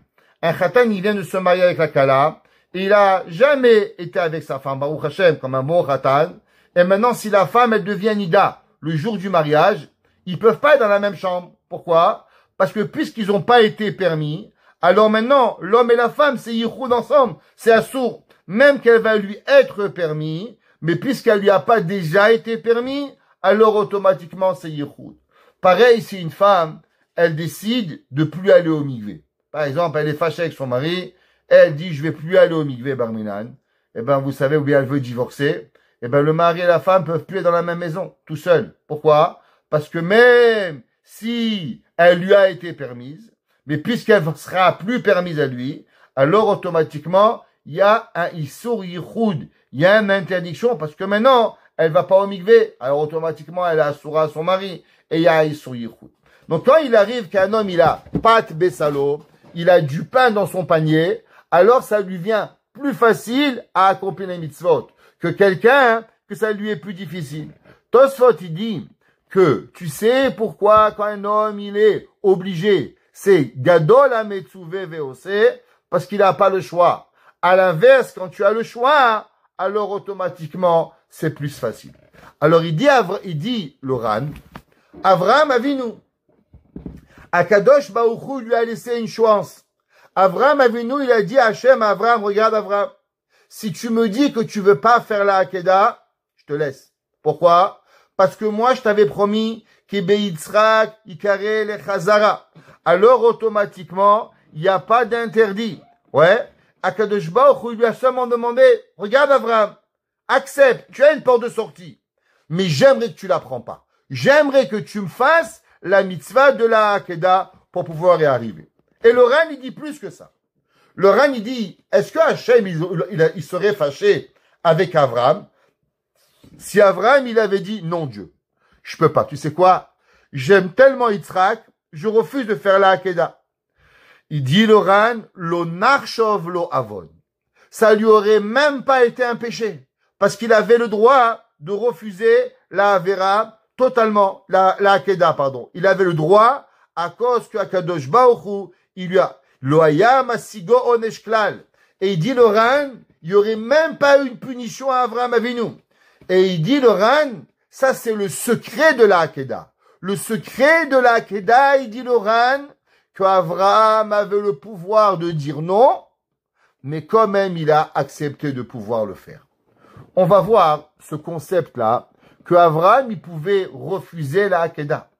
il vient de se marier avec la kala, et il a jamais été avec sa femme, Baruch Hashem, comme un bon khatan, et maintenant, si la femme, elle devient nida, le jour du mariage, ils peuvent pas être dans la même chambre. Pourquoi? Parce que puisqu'ils n'ont pas été permis, alors maintenant, l'homme et la femme, c'est yichoud ensemble, c'est assourd. Même qu'elle va lui être permis, mais puisqu'elle lui a pas déjà été permis, alors automatiquement, c'est yichoud. Pareil, si une femme, elle décide de plus aller au mikvé. Par exemple, elle est fâchée avec son mari, elle dit, je vais plus aller au mikvé, Barminan. Eh ben, vous savez, ou bien elle veut divorcer. Eh ben, le mari et la femme peuvent plus être dans la même maison, tout seuls. Pourquoi? Parce que même si elle lui a été permise, mais puisqu'elle sera plus permise à lui, alors automatiquement, il y a un Issour Yichoud, il y a une interdiction, parce que maintenant, elle va pas au mikvé, alors automatiquement, elle assoura à son mari, et il y a un Issour Yichoud. Donc quand il arrive qu'un homme, il a Pat Bessalo, il a du pain dans son panier, alors ça lui vient plus facile à accomplir les mitzvot que quelqu'un que ça lui est plus difficile. Tosfot, il dit que tu sais pourquoi quand un homme, il est obligé, c'est Gadol HaMetzuvé Ve'oseh, parce qu'il n'a pas le choix. À l'inverse, quand tu as le choix, alors automatiquement, c'est plus facile. Alors il dit Loran, Avraham Avinu, Akadosh Baruch Hu lui a laissé une chance. Avraham Avinu, il a dit à Hachem, Avraham, regarde Avraham, si tu me dis que tu veux pas faire la Hakeda, je te laisse. Pourquoi? Parce que moi, je t'avais promis Yitzhak, Ikare, le Chazara. Alors, automatiquement, il n'y a pas d'interdit. Ouais. Akadosh Baruch Hu lui a seulement demandé, regarde Avraham, accepte, tu as une porte de sortie. Mais j'aimerais que tu la prends pas. J'aimerais que tu me fasses la mitzvah de la Hakeda pour pouvoir y arriver. Et le Ran, il dit plus que ça. Le Ran, il dit, est-ce que Hachem, il serait fâché avec Avraham si Avraham, il avait dit, non Dieu, je peux pas. Tu sais quoi? J'aime tellement Yitzhak, je refuse de faire la Hakeda. Il dit le Ran, lo narshov lo avon. Ça lui aurait même pas été un péché. Parce qu'il avait le droit de refuser la Avera totalement, la Hakeda, pardon. Il avait le droit, à cause que Akadosh Baruch Hu, il lui a, lo haya masigo onesh klal. Et il dit le Ran, il y aurait même pas eu une punition à Avraham Avinu. Et il dit le Ran, ça c'est le secret de la Hakeda. Le secret de la Hakeda, il dit le Ran, que Avraham avait le pouvoir de dire non, mais quand même il a accepté de pouvoir le faire. On va voir ce concept-là, que Avraham, il pouvait refuser la Hakeda.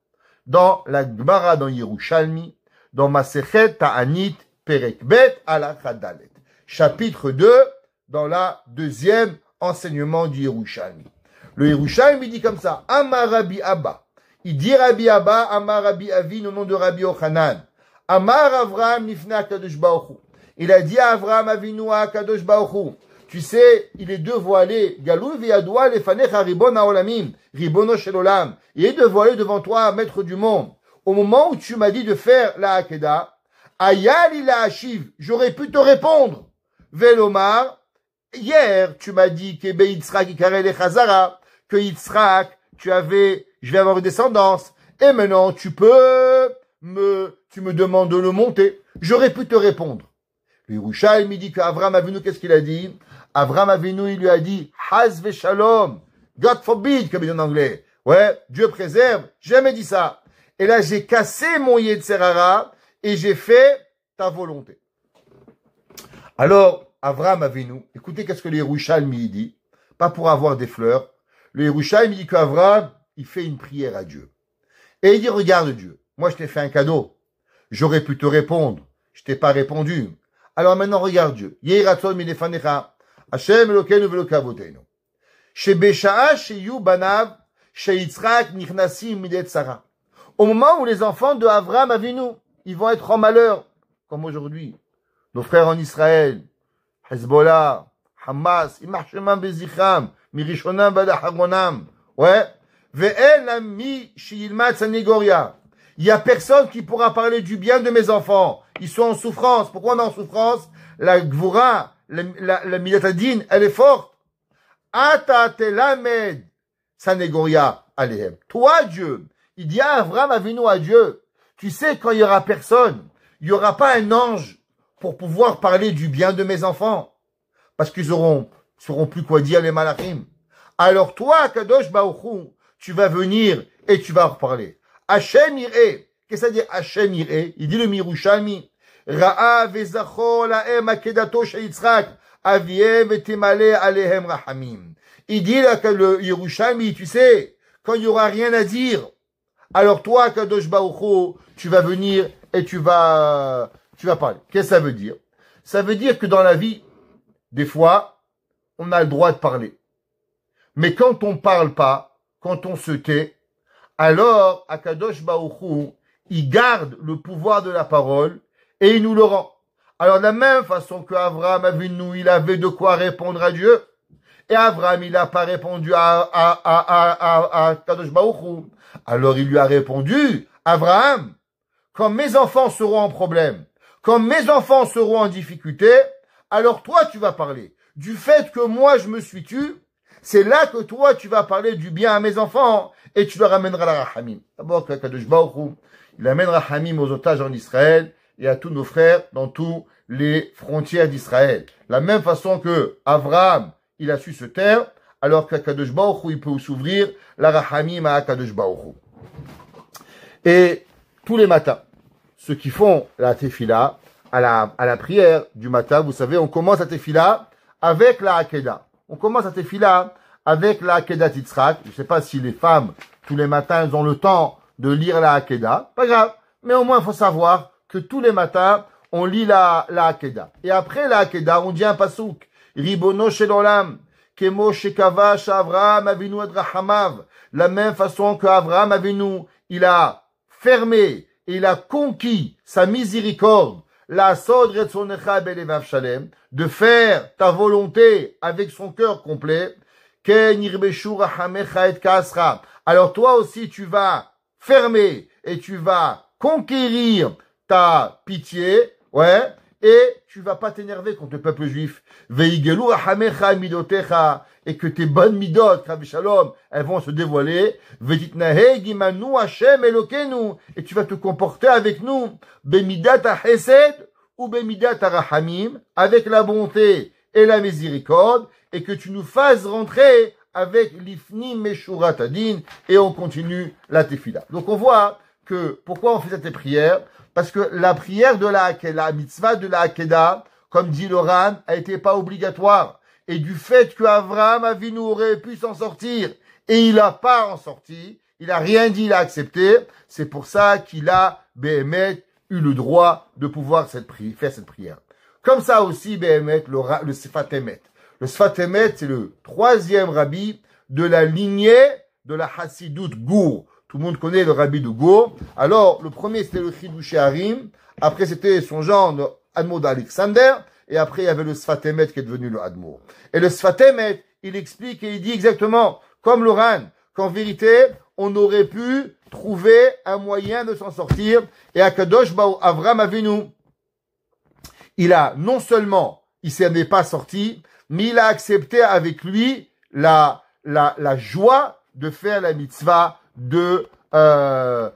Dans la Gemara, dans Yerushalmi, dans Masechet Ta'anit Perek Bet Halakha Dalet. Chapitre 2, dans la 2e enseignement du Yerushalmi. Le Yerushalmi dit comme ça, Amar Rabbi Abba. Il dit Rabbi Abba, Amar Rabbi Avi, au nom de Rabbi Yochanan. Amar Avraham Nifna Kadosh Baruch Hu. Il a dit à Avraham Avinu à Kadosh Baruch Hu. Tu sais, il est dévoilé, Galou viadoua lefanecha ribon haolamim, ribono shel olam. Il est dévoilé devant toi, maître du monde. Au moment où tu m'as dit de faire la Hakeda, ayal il a achiv, j'aurais pu te répondre. Velomar, hier, tu m'as dit que Yitzhak ikare le chazara, que Yitzhak, je vais avoir une descendance. Et maintenant, tu me demandes de le monter. J'aurais pu te répondre. Le Yerushalmi dit qu'Avraham Avinu, qu'est-ce qu'il a dit? Avraham Avinu, il lui a dit, Haz v'shalom, God forbid, comme il dit en anglais. Ouais, Dieu préserve, j'ai jamais dit ça. Et là, j'ai cassé mon Yetzer Hara et j'ai fait ta volonté. Alors, Avraham Avinu, écoutez qu'est-ce que le Yerushalmi dit, pas pour avoir des fleurs. Le Yerushalmi dit qu'Avraham, il fait une prière à Dieu. Et il dit, regarde Dieu, moi je t'ai fait un cadeau. J'aurais pu te répondre, je t'ai pas répondu. Alors maintenant, regarde Dieu. Yehi ratzon milefanecha, Hashem Elokeinu ve'Elokei avotenu. Shebesha'a sheyu banav sheyitzrak nichnasim midet Sarah. Au moment où les enfants de Avraham Avinu, ils vont être en malheur, comme aujourd'hui. Nos frères en Israël, Hezbollah, Hamas, Imar Shemam Bezicham, Mirishonam Badaharonam, ouais. Ve'el mi shilmat sanegoria. Il y a personne qui pourra parler du bien de mes enfants. Ils sont en souffrance. Pourquoi on est en souffrance? La gvura, la midatadine, elle est forte. Ata telamed sanegoria alehem. Toi, Dieu, il dit à Avraham Avinu à Dieu, tu sais, quand il y aura personne, il n'y aura pas un ange pour pouvoir parler du bien de mes enfants. Parce qu'ils sauront plus quoi dire, les malachim. Alors toi, Kadosh Baruch Hu, tu vas venir et tu vas reparler. Hachem iré. Qu'est-ce que ça dit Hachem iré? Il dit le Mirushalmi. Ra'a vezacho la'em akedato sheyitzrak. Aviem vetemale alehem rahamim. Il dit là que le Yerushalmi, tu sais, quand il n'y aura rien à dire, alors toi, Kadosh Baruch Hu, tu vas venir et tu vas parler. Qu'est-ce que ça veut dire? Ça veut dire que dans la vie, des fois, on a le droit de parler. Mais quand on parle pas, quand on se tait, alors, Akadosh Baruch Hu, il garde le pouvoir de la parole et il nous le rend. Alors, de la même façon que Avraham Avinu, il avait de quoi répondre à Dieu, et Avraham, il n'a pas répondu à Kadosh Baruch Hu. Alors, il lui a répondu, Avraham, quand mes enfants seront en problème, quand mes enfants seront en difficulté, alors toi, tu vas parler. Du fait que moi, je me suis tu, c'est là que toi, tu vas parler du bien à mes enfants et tu leur amèneras la rahamim. D'abord, Kadosh Baruch Hu, il amène rahamim aux otages en Israël et à tous nos frères dans tous les frontières d'Israël. La même façon que Avraham, il a su se taire, alors qu'Akadosh Baruch Hu, il peut s'ouvrir la rahamim à Akadosh Baruch Hu. Et tous les matins, ceux qui font la tefila, à la prière du matin, vous savez, on commence la tefila avec la Hakeda. On commence la tefila avec la Hakeda Yitzhak. Je ne sais pas si les femmes, tous les matins, elles ont le temps de lire la Hakeda. Pas grave. Mais au moins, il faut savoir que tous les matins, on lit la Hakeda. Et après la Hakeda, on dit un pasouk. Ribono shel olam, kemo shekavash Avraham Avinu ad rachamav. La même façon que Avraham Avinu, il a fermé et il a conquis sa miséricorde. La sod retzonecha belevav shalem, de faire ta volonté avec son cœur complet. Ken yirbeshu rachamecha et kasra. Alors toi aussi tu vas fermer et tu vas conquérir ta pitié, ouais, et tu vas pas t'énerver contre le peuple juif. Veigelu rachamecha midotecha, et que tes bonnes midot, Rabbi Shalom, elles vont se dévoiler. Vetitnaheg imanu Hashem Elokenu, et tu vas te comporter avec nous. Bemidat ha'chesed ou bemidat ha'rachamim, avec la bonté et la miséricorde, et que tu nous fasses rentrer avec l'ifnim meshurat adin, et on continue la tefila. Donc on voit que, pourquoi on fait cette prière? Parce que la prière de la mitzvah de la Hakeda, comme dit le Ran, a été pas obligatoire. Et du fait que Avraham Avinu aurait pu s'en sortir, et il n'a pas en sorti, il a rien dit, il a accepté, c'est pour ça qu'il a, Behemet, eu le droit de pouvoir faire cette prière. Comme ça aussi, Behemet, le Sfat Emet. Le Sfat Emet, c'est le troisième rabbi de la lignée de la Hassidout Gour. Tout le monde connaît le rabbi de Gour. Alors, le premier, c'était le Chidush Harim. Après, c'était son genre, Admor d'Alexander. Et après, il y avait le Sfat Emet qui est devenu le Admor. Et le Sfat Emet, il explique et il dit exactement, comme le Ran, qu'en vérité, on aurait pu trouver un moyen de s'en sortir. Et Akadosh Avraham Avinu, il a non seulement, il s'en est pas sorti, mais il a accepté avec lui la joie de faire la mitzvah de la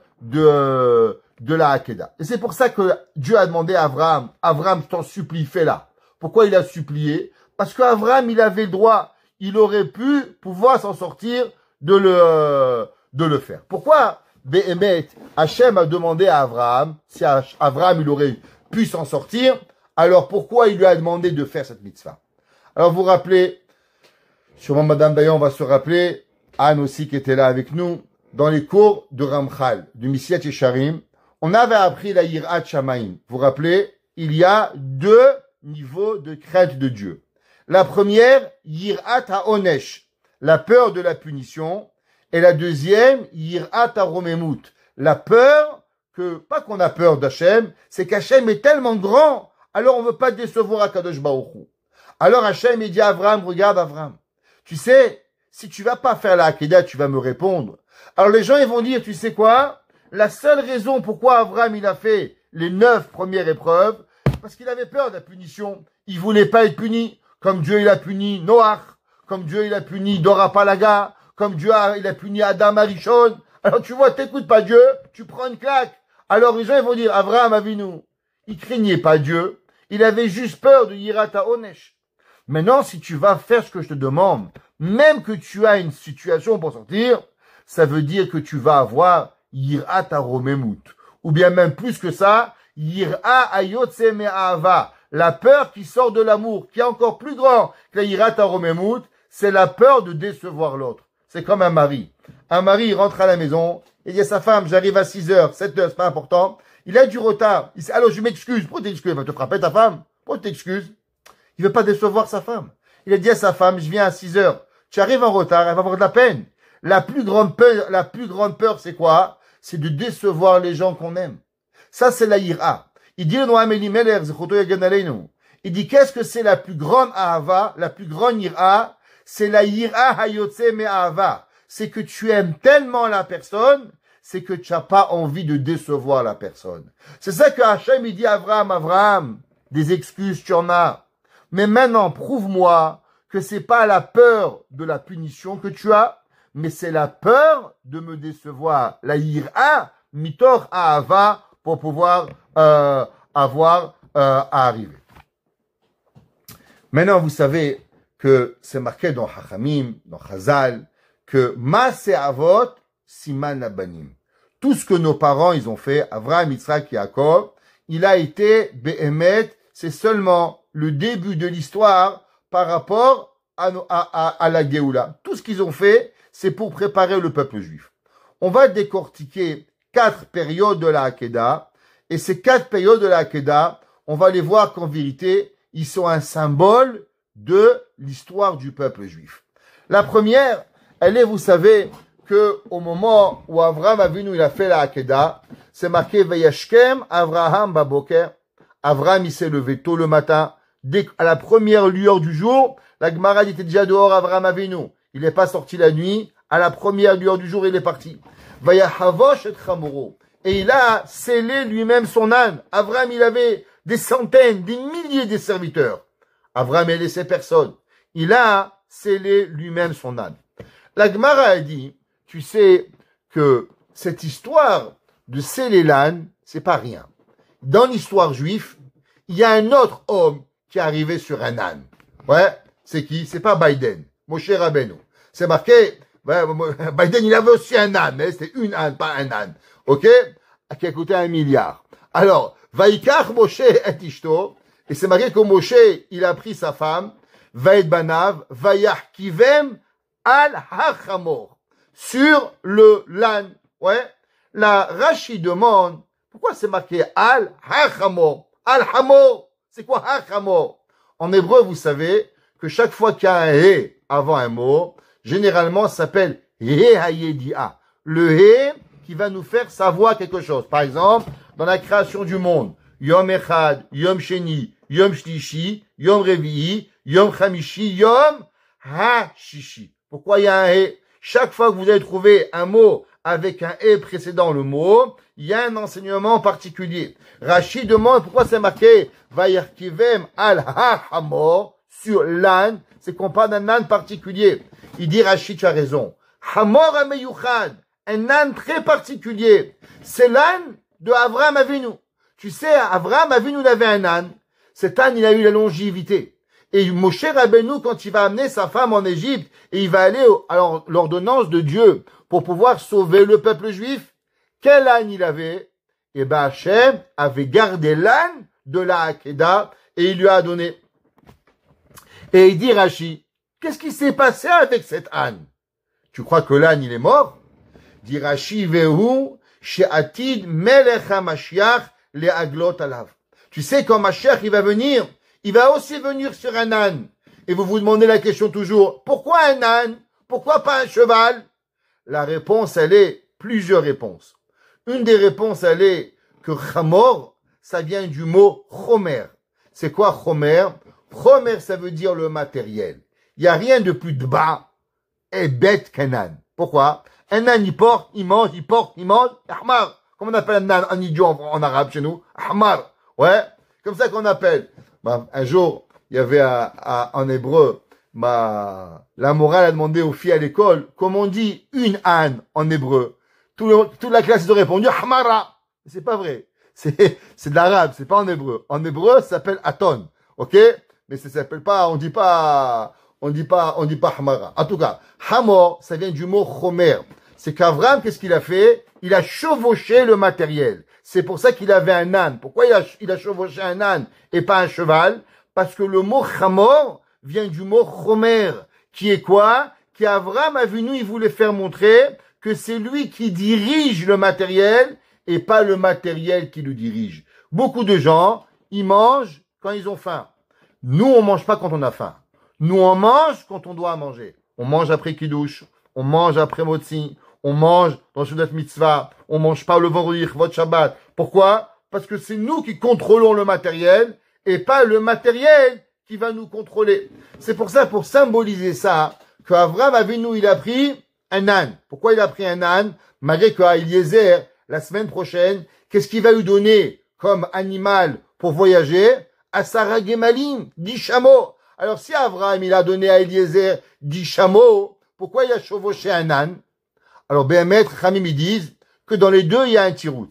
Hakeda. Et c'est pour ça que Dieu a demandé à Avraham, Avraham, je t'en supplie, fais-la. Pourquoi il a supplié? Parce qu'Avraham, il avait le droit, il aurait pu pouvoir s'en sortir de le faire. Pourquoi Behemet, Hachem a demandé à Avraham, si Avraham, il aurait pu s'en sortir, alors pourquoi il lui a demandé de faire cette mitzvah? Alors vous rappelez, sûrement Madame Bayon va se rappeler, Anne aussi qui était là avec nous, dans les cours de Ramchal, du Misiat Yesharim, on avait appris la Yirat Shamaim. Vous vous rappelez, il y a deux niveaux de crainte de Dieu. La première, Yirat HaOnesh, la peur de la punition. Et la deuxième, yirat haromemut, la peur que, pas qu'on a peur d'Hachem, c'est qu'Hachem est tellement grand, alors on ne veut pas décevoir Akadosh Baruch Hu. Alors Hachem, il dit à Abraham, regarde Abraham, tu sais, si tu vas pas faire la Akedah, tu vas me répondre. Alors les gens, ils vont dire, tu sais quoi? La seule raison pourquoi Abraham, il a fait les 9 premières épreuves, parce qu'il avait peur de la punition. Il voulait pas être puni, comme Dieu, il a puni Noach, comme Dieu, il a puni Dora Palaga, comme Dieu, il a puni Adam Arishon. Alors tu vois, t'écoutes pas Dieu, tu prends une claque. Alors les gens, ils vont dire, Abraham Avinu, il craignait pas Dieu, il avait juste peur de Yirata Onesh. Maintenant, si tu vas faire ce que je te demande, même que tu as une situation pour sortir, ça veut dire que tu vas avoir Yirat Haromemut. Ou bien même plus que ça, Yira Ayotse Me'ava. La peur qui sort de l'amour, qui est encore plus grand que la Yirat Haromemut, c'est la peur de décevoir l'autre. C'est comme un mari. Un mari, il rentre à la maison, il dit à sa femme, j'arrive à 6h, 7h, c'est pas important. Il a du retard. Il dit, alors je m'excuse. Pourquoi t'excuses? Il va te frapper ta femme. Pourquoi t'excuses? Il veut pas décevoir sa femme. Il a dit à sa femme, je viens à 6h. Tu arrives en retard, elle va avoir de la peine. La plus grande peur, c'est quoi? C'est de décevoir les gens qu'on aime. Ça, c'est la yira. Il dit, il dit, qu'est-ce que c'est la plus grande ahava, la plus grande yira? C'est la yira hayotse me'ahava. C'est que tu aimes tellement la personne, c'est que tu n'as pas envie de décevoir la personne. C'est ça que Hachem, il dit à Abraham, des excuses, tu en as. Mais maintenant, prouve-moi que c'est pas la peur de la punition que tu as, mais c'est la peur de me décevoir. La yira, mitor ahava, pour pouvoir avoir à arriver. Maintenant, vous savez que c'est marqué dans Hachamim, dans Chazal, que Maaseh Avot Siman Abanim. Tout ce que nos parents ils ont fait, Avraham, Yitzhak, Yaakov, il a été Behemet, c'est seulement le début de l'histoire par rapport à la Géoula. Tout ce qu'ils ont fait, c'est pour préparer le peuple juif. On va décortiquer 4 périodes de la Hakeda, et ces 4 périodes de la Hakeda, on va les voir qu'en vérité, ils sont un symbole de l'histoire du peuple juif. La première, elle est, vous savez, que au moment où Avraham Avinu il a fait la Hakeda, c'est marqué Vayashkem Avraham Baboker. Avraham il s'est levé tôt le matin, dès à la première lueur du jour, la Gemara était déjà dehors. Avraham Avinu, il n'est pas sorti la nuit. À la première lueur du jour, il est parti. Vayahavosh et Chamoro, et il a scellé lui-même son âne. Avraham il avait des centaines, des milliers de serviteurs. Avraham a laissé personne. Il a scellé lui-même son âne. La Gemara a dit, tu sais que cette histoire de sceller l'âne, c'est pas rien. Dans l'histoire juive, il y a un autre homme qui est arrivé sur un âne. Ouais, c'est qui? C'est pas Biden, Moshe Rabbeinu. C'est marqué, ouais, Biden il avait aussi un âne, mais c'était une âne, pas un âne. Ok? Qui a coûté 1 milliard. Alors, Vaikach Moshe et Ishto, et c'est marqué que Moshe, il a pris sa femme, Vaïd Banav, Vayach Kivem, Al-Hachamor, sur l'âne. Ouais. La Rashi demande, pourquoi c'est marqué Al-Hachamor? Al-Hamor, c'est quoi Hachamor? En hébreu, vous savez que chaque fois qu'il y a un He avant un mot, généralement, ça s'appelle He Hayedi'a. Le He qui va nous faire savoir quelque chose. Par exemple, dans la création du monde, Yom Echad, Yom Sheni, Yom Shlishi, Yom Revi'i, Yom Chamishi, Yom Ha-Shishi. Pourquoi il y a un He? Chaque fois que vous allez trouver un mot avec un He précédant le mot, il y a un enseignement particulier. Rashi demande pourquoi c'est marqué Vayarkivem al-ha-hamor sur l'âne, c'est qu'on parle d'un âne particulier. Il dit Rashi, tu as raison. Hamor ameyuchad, un âne très particulier. C'est l'âne de Avraham Avinu. Tu sais, Avraham Avinu il avait un âne. Cet âne, il a eu la longévité. Et Moshe Rabbeinu, quand il va amener sa femme en Égypte, et il va aller à l'ordonnance de Dieu pour pouvoir sauver le peuple juif, quel âne il avait? Eh ben, Hachem avait gardé l'âne de la Hakeda et il lui a donné. Et il dit Rashi, qu'est-ce qui s'est passé avec cet âne? Tu crois que l'âne, il est mort? Dit Rashi, Vehu, She'atid Melech HaMashiach le'aglot alav. Tu sais, quand Mashiach, il va venir, il va aussi venir sur un âne. Et vous vous demandez la question toujours, pourquoi un âne? Pourquoi pas un cheval? La réponse, elle est plusieurs réponses. Une des réponses, elle est que Chamor, ça vient du mot Chomer. C'est quoi Chomer? Chomer, ça veut dire le matériel. Il n'y a rien de plus de bas et bête qu'un âne. Pourquoi? Un âne, il porte, il mange, il porte, il mange. Ahmar. Comment on appelle un âne, un idiot en arabe chez nous? Ahmar. Ouais. Comme ça qu'on appelle. Ben, un jour, il y avait en hébreu, la morale a demandé aux filles à l'école, comment on dit une âne en hébreu? Toute la classe a répondu, Ahmara. C'est pas vrai. C'est de l'arabe, c'est pas en hébreu. En hébreu, ça s'appelle Aton. Ok? Mais ça s'appelle pas, on dit pas Hamara. En tout cas, Hamor, ça vient du mot Chomer. C'est qu'Avram, qu'est-ce qu'il a fait? Il a chevauché le matériel. C'est pour ça qu'il avait un âne. Pourquoi il a chevauché un âne et pas un cheval? Parce que le mot Hamor vient du mot Chomer, qui est quoi? Qui Avram Avinu, il voulait faire montrer que c'est lui qui dirige le matériel et pas le matériel qui le dirige. Beaucoup de gens, ils mangent quand ils ont faim. Nous, on mange pas quand on a faim. Nous, on mange quand on doit manger. On mange après Kiddush, on mange après Motzi, on mange dans Seudat Mitzvah, on mange pas le vendredi, votre Shabbat. Pourquoi? Parce que c'est nous qui contrôlons le matériel et pas le matériel qui va nous contrôler. C'est pour ça, pour symboliser ça, qu'Avram Avinu, il a pris un âne. Pourquoi il a pris un âne? Malgré qu'à Eliezer, la semaine prochaine, qu'est-ce qu'il va lui donner comme animal pour voyager? À Sarah Gemalim, 10 chameaux. Alors si Abraham, il a donné à Eliezer 10 chameaux, pourquoi il a chevauché un âne? Alors Béhémet, Khamim, ils disent que dans les deux, il y a un tirout.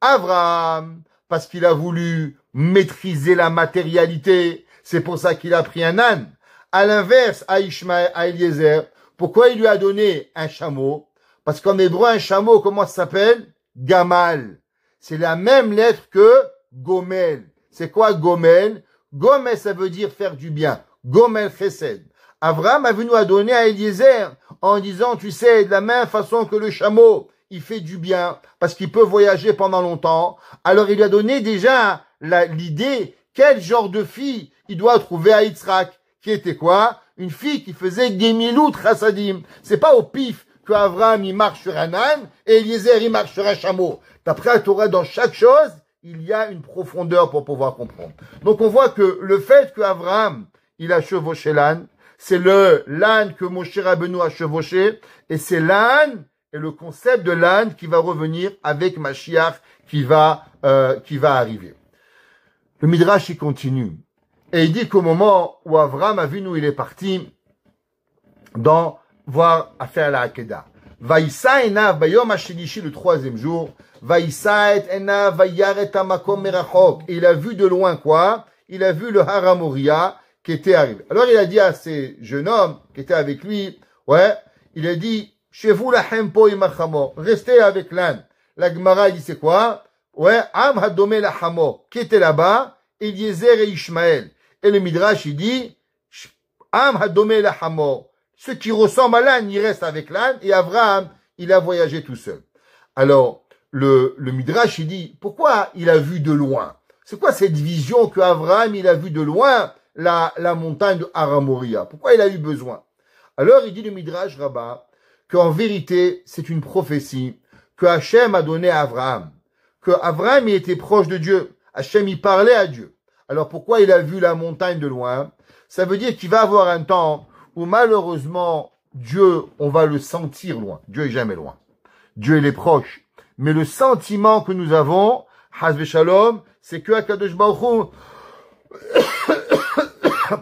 Abraham, parce qu'il a voulu maîtriser la matérialité, c'est pour ça qu'il a pris un âne. À l'inverse, à Eliezer, pourquoi il lui a donné un chameau? Parce qu'en hébreu, un chameau, comment ça s'appelle? Gamal. C'est la même lettre que Gomel. C'est quoi Gomel? Gomel, ça veut dire faire du bien. Gomel Chesed. Abraham a venu à donner à Eliezer en disant, tu sais, de la même façon que le chameau, il fait du bien parce qu'il peut voyager pendant longtemps. Alors il lui a donné déjà l'idée quel genre de fille il doit trouver à Yitzhak, qui était quoi? Une fille qui faisait Gemilut Chassadim. C'est pas au pif que Abraham il marche sur un âne et Eliezer il marche sur un chameau. D'après la Torah, dans chaque chose, il y a une profondeur pour pouvoir comprendre. Donc on voit que le fait que Abraham il a chevauché l'âne, c'est l'âne que Moshe Rabbeinu a chevauché, et c'est l'âne et le concept de l'âne qui va revenir avec Mashiach qui va arriver. Le Midrash il continue et il dit qu'au moment où Abraham Avinu il est parti dans voir à faire la Hakeda, Vaïssa enav bayom hashenishi, le troisième jour, Vaïssa et enav vayaret hamakom merachok. Et il a vu de loin quoi? Il a vu le Har Moria qui était arrivé. Alors il a dit à ces jeunes hommes qui étaient avec lui, ouais, il a dit, chez vous la hempo imachamo, restez avec l'âne. La Gemara dit c'est quoi? Ouais, Am hadome la hamo, qui était là-bas? Eliezer et Ishmaël. Et le Midrash il dit, Am hadome la hamo. Ceux qui ressemblent à l'âne, ils restent avec l'âne, et Abraham, il a voyagé tout seul. Alors, le Midrash, il dit, pourquoi il a vu de loin? C'est quoi cette vision que Abraham, il a vu de loin la montagne de Har Moria? Pourquoi il a eu besoin? Alors, il dit le Midrash Rabbah, qu'en vérité, c'est une prophétie que Hachem a donnée à Abraham. Que Abraham, il était proche de Dieu. Hachem, il parlait à Dieu. Alors, pourquoi il a vu la montagne de loin? Ça veut dire qu'il va avoir un temps où malheureusement, Dieu, on va le sentir loin. Dieu est jamais loin. Dieu, il est proche. Mais le sentiment que nous avons, Hazve Shalom, c'est que Akadosh Baruch Hu,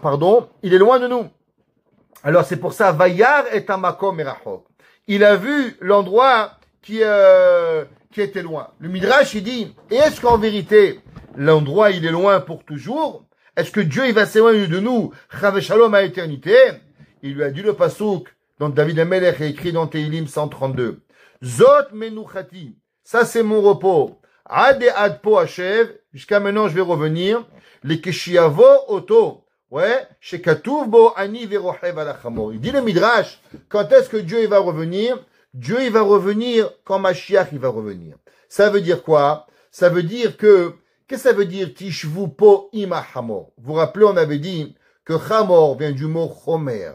pardon, il est loin de nous. Alors c'est pour ça, Vayar et Amakom Merachok. Il a vu l'endroit qui était loin. Le Midrash, il dit, et est-ce qu'en vérité, l'endroit, il est loin pour toujours? Est-ce que Dieu, il va s'éloigner de nous, Hazve Shalom à éternité? Il lui a dit le pasouk, dont David Amelech a écrit dans Tehilim 132. Zot menuchati. Ça, c'est mon repos. Ade adpo hachev. Jusqu'à maintenant, je vais revenir. Les keshiavo oto. Ouais. Shekatuv bo ani verochev alachamo. Il dit le Midrash. Quand est-ce que Dieu, il va revenir? Dieu, il va revenir quand Mashiach, il va revenir. Ça veut dire quoi? Ça veut dire que, qu'est-ce que ça veut dire? Tishvu po ima hamor. Vous vous rappelez, on avait dit que hamor vient du mot chomer.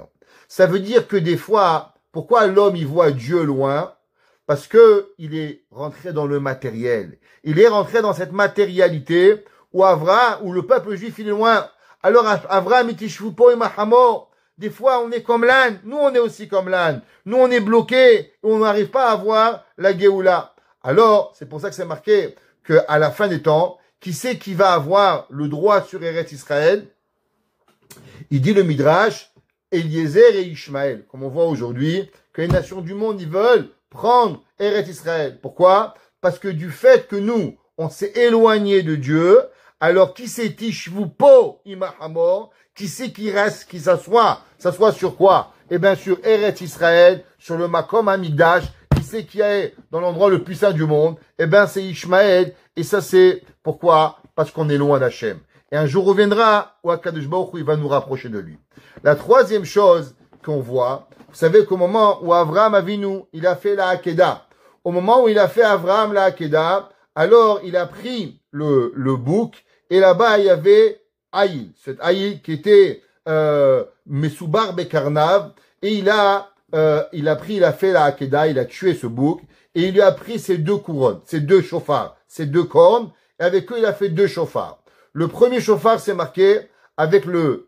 Ça veut dire que des fois, Pourquoi l'homme il voit Dieu loin? Parce que il est rentré dans le matériel. Il est rentré dans cette matérialité où où le peuple juif il est loin. Alors Avraham itishvupo imahamo. Des fois on est comme l'âne. Nous on est aussi comme l'âne. Nous on est bloqué. On n'arrive pas à voir la Géoula. Alors c'est pour ça que c'est marqué que à la fin des temps, qui c'est qui va avoir le droit sur Eretz Israël? Il dit le Midrash, Eliezer et Ishmaël. Comme on voit aujourd'hui, que les nations du monde, ils veulent prendre Eretz Israël. Pourquoi? Parce que du fait que nous, on s'est éloigné de Dieu, alors qui c'est Tishvupo Imahamor? Qui c'est qui reste, qui s'assoit? S'assoit sur quoi? Eh bien, sur Eretz Israël, sur le Makom Hamikdash. Qui c'est qui est dans l'endroit le plus saint du monde? Eh bien, c'est Ishmaël. Et ça, c'est pourquoi? Parce qu'on est loin d'Hachem. Et un jour reviendra où Akadosh Baruch Hu, il va nous rapprocher de lui. La troisième chose qu'on voit, vous savez qu'au moment où Avraham Avinu, il a fait la Hakeda, au moment où il a fait Avraham la Hakeda, alors il a pris le bouc, et là-bas il y avait Aïl, cette Aïl qui était Mesoubar Bekarnav, et il a fait la Hakeda, il a tué ce bouc, et il lui a pris ses deux couronnes, ses deux chauffards, ses deux cornes, et avec eux il a fait deux chauffards. Le premier chauffard, c'est marqué avec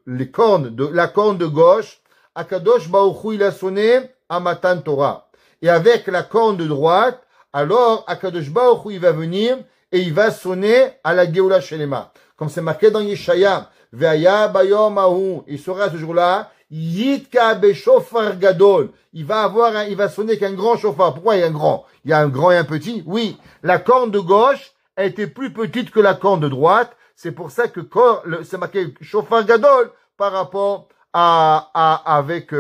la corne de gauche. Akadosh Baruch Hu, il a sonné à Matan Torah. Et avec la corne de droite, alors Akadosh Baruch Hu, il va venir et il va sonner à la Geoula Shelema. Comme c'est marqué dans Yeshaya. Ve'aya bayom ahu. Il sera ce jour-là. Yitka beshofar gadol. Il va sonner qu'un grand chauffard. Pourquoi il y a un grand? Il y a un grand et un petit? Oui. La corne de gauche a été plus petite que la corne de droite. C'est pour ça que c'est marqué chauffard gadol par rapport avec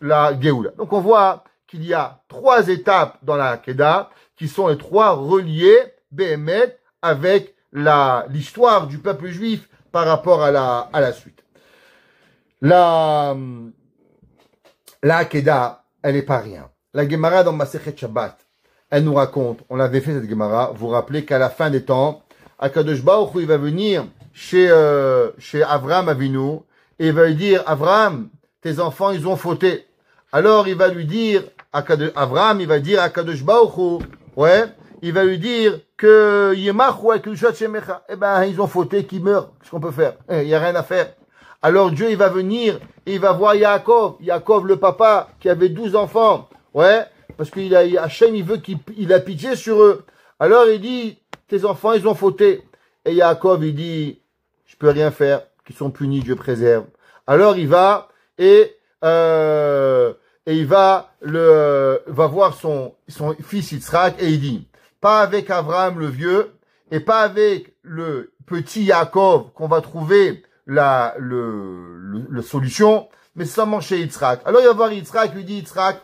la Géoula. Donc on voit qu'il y a trois étapes dans la Hakeda qui sont les trois reliées Béhémet avec l'histoire du peuple juif par rapport à la suite. La Hakeda, elle n'est pas rien. La Gemara dans Masechet Shabbat, elle nous raconte, on l'avait fait cette Gemara, vous vous rappelez qu'à la fin des temps, Akadosh Baruch Hu, il va venir chez Avraham Avinu et il va lui dire, Avraham, tes enfants, ils ont fauté. Alors il va lui dire, Avraham, il va dire à Akadosh Baruch Hu, ouais, il va lui dire que Yemachu avec le Shemecha. Eh ben, ils ont fauté, qu'ils meurent. Qu'est-ce qu'on peut faire? Il n'y a rien à faire. Alors Dieu, il va venir et il va voir Yaakov le papa, qui avait 12 enfants. Ouais, parce qu'il Hachem, il veut qu'il a pitié sur eux. Alors il dit, tes enfants, ils ont fauté. Et Yaakov, il dit, je peux rien faire, qu'ils sont punis, Dieu préserve. Alors il va et il va voir son fils Yitzhak et il dit, pas avec Abraham le vieux et pas avec le petit Yaakov qu'on va trouver la solution, mais seulement chez Yitzhak. Alors il va voir Yitzhak, lui dit, Yitzhak,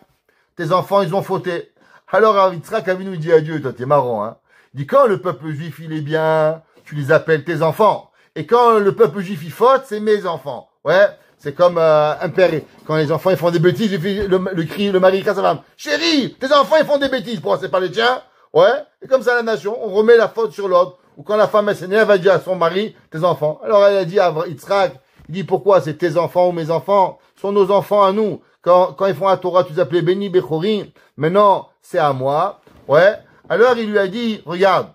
tes enfants, ils ont fauté. Alors Yitzhak Avinu dit à Dieu, toi t'es marrant, hein. Il dit, quand le peuple juif, il est bien, tu les appelles tes enfants. Et quand le peuple juif, il faute, c'est mes enfants. Ouais. C'est comme un père, quand les enfants, ils font des bêtises, le mari crie à sa femme, chérie, tes enfants, ils font des bêtises. Pourquoi c'est pas les tiens? Ouais. Et comme ça, la nation, on remet la faute sur l'autre. Ou quand la femme, elle s'énerve, elle va dire à son mari, tes enfants. Alors elle a dit à Yitzhak, il dit, pourquoi c'est tes enfants ou mes enfants? Ce sont nos enfants à nous. Quand ils font la Torah, tu les appelais Béni Bechori. Maintenant, c'est à moi. Ouais. Alors il lui a dit, regarde,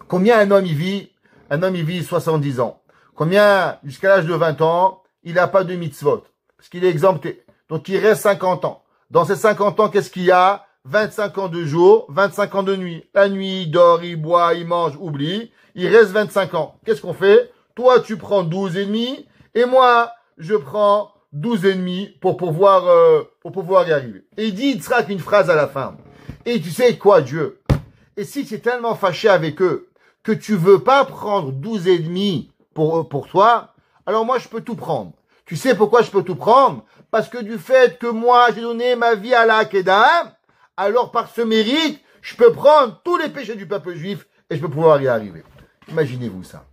combien un homme il vit? Un homme il vit 70 ans. Combien, jusqu'à l'âge de 20 ans, il n'a pas de mitzvot? Parce qu'il est exempté. Donc il reste 50 ans. Dans ces 50 ans, qu'est-ce qu'il y a? 25 ans de jour, 25 ans de nuit. La nuit, il dort, il boit, il mange, oublie. Il reste 25 ans. Qu'est-ce qu'on fait? Toi, tu prends 12 et demi, et moi, je prends 12 et demi pour pouvoir y arriver. Et il dit, il sera qu'une phrase à la fin. Et tu sais quoi, Dieu? Et si tu es tellement fâché avec eux que tu veux pas prendre 12 et demi pour toi, alors moi je peux tout prendre. Tu sais pourquoi je peux tout prendre? Parce que du fait que moi j'ai donné ma vie à la Hakeda, alors par ce mérite, je peux prendre tous les péchés du peuple juif et je peux pouvoir y arriver. Imaginez-vous ça.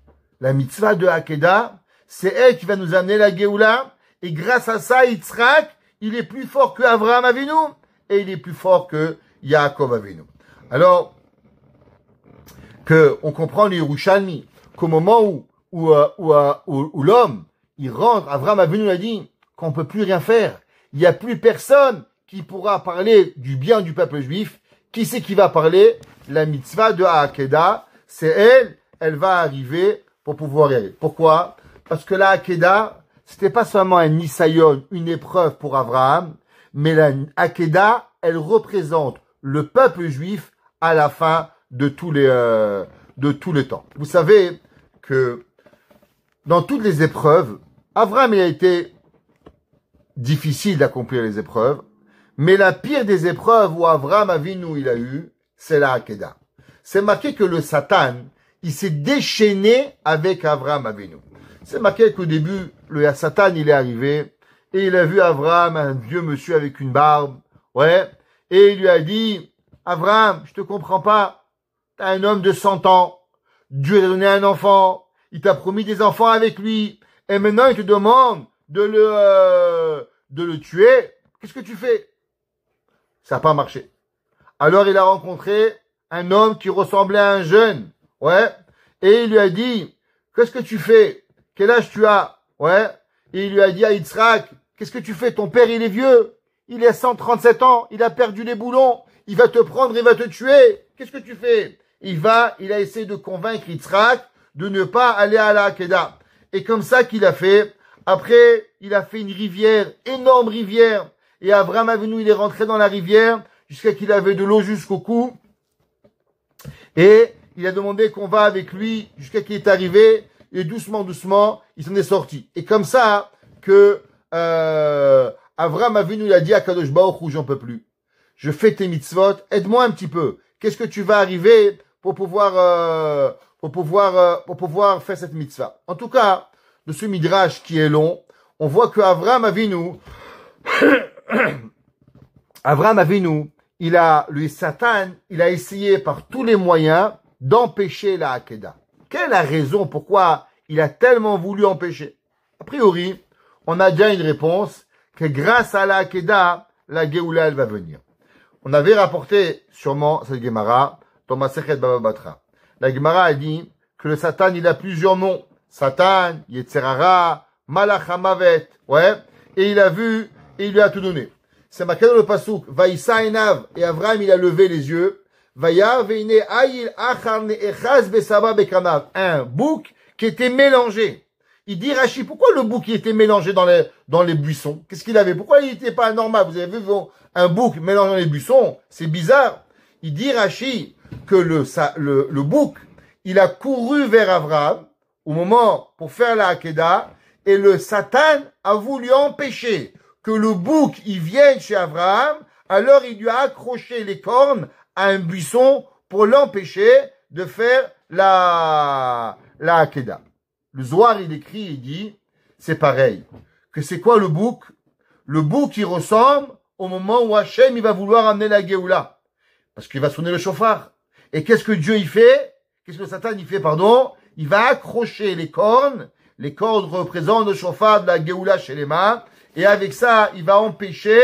La mitzvah de Hakeda, c'est elle qui va nous amener la Géoula, et grâce à ça, Yitzhak, il est plus fort que Avraham Avinu et il est plus fort que Yaakov Avinu. Alors, on comprend les Yerushalmi, qu'au moment où l'homme, il rentre, Avraham Avinu a dit qu'on peut plus rien faire. il n'y a plus personne qui pourra parler du bien du peuple juif. Qui c'est qui va parler? La mitzvah de Ha'akedah, c'est elle, elle va arriver pour pouvoir y aller. Pourquoi? Parce que la Ha'akedah, c'était pas seulement un nisayon, une épreuve pour Abraham, mais la Ha'akedah, elle représente le peuple juif à la fin de tous les temps. Vous savez que dans toutes les épreuves, Abraham il a été difficile d'accomplir les épreuves, mais la pire des épreuves où Abraham Avinu il a eu, c'est la Ha'akedah. C'est marqué que le Satan, il s'est déchaîné avec Abraham Avinu. C'est marqué qu'au début, le Satan, il est arrivé, et il a vu Abraham, un vieux monsieur avec une barbe, ouais, et il lui a dit, Abraham, je te comprends pas, t'es un homme de 100 ans, Dieu t'a donné un enfant, il t'a promis des enfants avec lui, et maintenant il te demande de le tuer, qu'est-ce que tu fais? Ça n'a pas marché. Alors il a rencontré un homme qui ressemblait à un jeune, ouais, et il lui a dit, qu'est-ce que tu fais? Quel âge tu as? Ouais, et il lui a dit à Yitzhak, qu'est-ce que tu fais? Ton père il est vieux, il a 137 ans, il a perdu les boulons, il va te prendre, il va te tuer, qu'est-ce que tu fais? Il a essayé de convaincre Yitzhak de ne pas aller à la Ha'akedah. Et comme ça qu'il a fait. Après, il a fait une rivière, énorme rivière. Et Abraham Avinu, il est rentré dans la rivière jusqu'à qu'il avait de l'eau jusqu'au cou. Et il a demandé qu'on va avec lui jusqu'à qu'il est arrivé. Et doucement, doucement, il s'en est sorti. Et comme ça que Abraham Avinu, il a dit à Kadosh Baruch Hu, j'en peux plus. Je fais tes mitzvot, aide-moi un petit peu. Qu'est-ce que tu vas arriver pour pouvoir faire cette mitzvah? En tout cas, de ce midrash qui est long, on voit que Abraham Avinu, Satan, il a essayé par tous les moyens d'empêcher la Ha'akedah. Quelle est la raison pourquoi il a tellement voulu empêcher? A priori, on a déjà une réponse que grâce à la Ha'akedah, la Géoula, elle va venir. On avait rapporté sûrement cette Gemara dans Masechet Baba Batra. La Gemara a dit que le Satan, il a plusieurs noms. Satan, Yetzerara, Malach HaMavet, ouais, et il a vu, et il lui a tout donné. C'est marqué dans le Pasuk, Vaïsa Enav, et Abraham, il a levé les yeux, Vaya Veine Ayil Achar Ne'echaz Besaba Bekanav, un bouc qui était mélangé. Il dit Rashi, pourquoi le bouc qui était mélangé dans les buissons? Qu'est-ce qu'il avait? Pourquoi il n'était pas normal? Vous avez vu un bouc mélangé dans les buissons? C'est bizarre. Il dit Rashi que le bouc, il a couru vers Abraham, au moment pour faire la Ha'akedah, et le Satan a voulu empêcher que le bouc il vienne chez Abraham, alors il lui a accroché les cornes à un buisson pour l'empêcher de faire la Ha'akedah. Le Zohar il écrit, il dit, c'est pareil, que c'est quoi le bouc? Le bouc il ressemble au moment où Hachem il va vouloir amener la Géoula, parce qu'il va sonner le chauffard. Et qu'est-ce que Dieu il fait? Qu'est-ce que Satan il fait, pardon? Il va accrocher les cornes représentent le chauffard de la Géoula chez les mains, et avec ça, il va empêcher,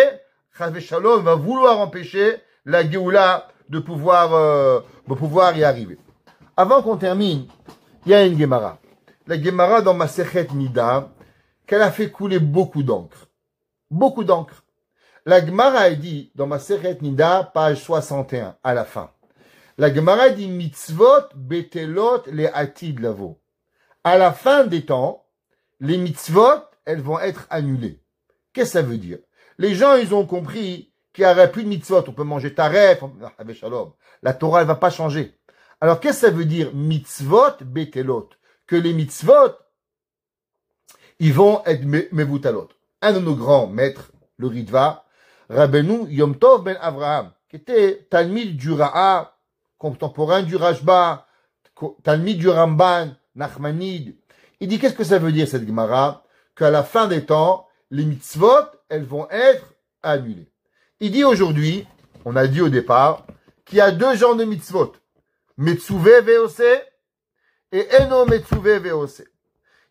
Chave Shalom, il va vouloir empêcher la Géoula de pouvoir y arriver. Avant qu'on termine, il y a une Gemara. La Gemara dans Masechet Nida, qu'elle a fait couler beaucoup d'encre. Beaucoup d'encre. La Gemara a dit, dans Masechet Nida, page 61, à la fin. La Gemara dit mitzvot betelot le atid lavo. À la fin des temps, les mitzvot, elles vont être annulées. Qu'est-ce que ça veut dire? Les gens, ils ont compris qu'il n'y aurait plus de mitzvot. On peut manger taref, la Torah, elle va pas changer. Alors, qu'est-ce que ça veut dire mitzvot betelot? Que les mitzvot, ils vont être mevutalot. Un de nos grands maîtres, le Ritva, Rabbeinu Yom Tov ben Avraham, qui était Talmid du Ra'a, contemporain du Rashba, Talmid du Ramban, Nachmanide. Il dit, qu'est-ce que ça veut dire cette Gemara? Qu'à la fin des temps, les mitzvot, elles vont être annulées. Il dit aujourd'hui, on a dit au départ, qu'il y a deux genres de mitzvot. Metzuvé VOC et Eno Metzuvé VOC.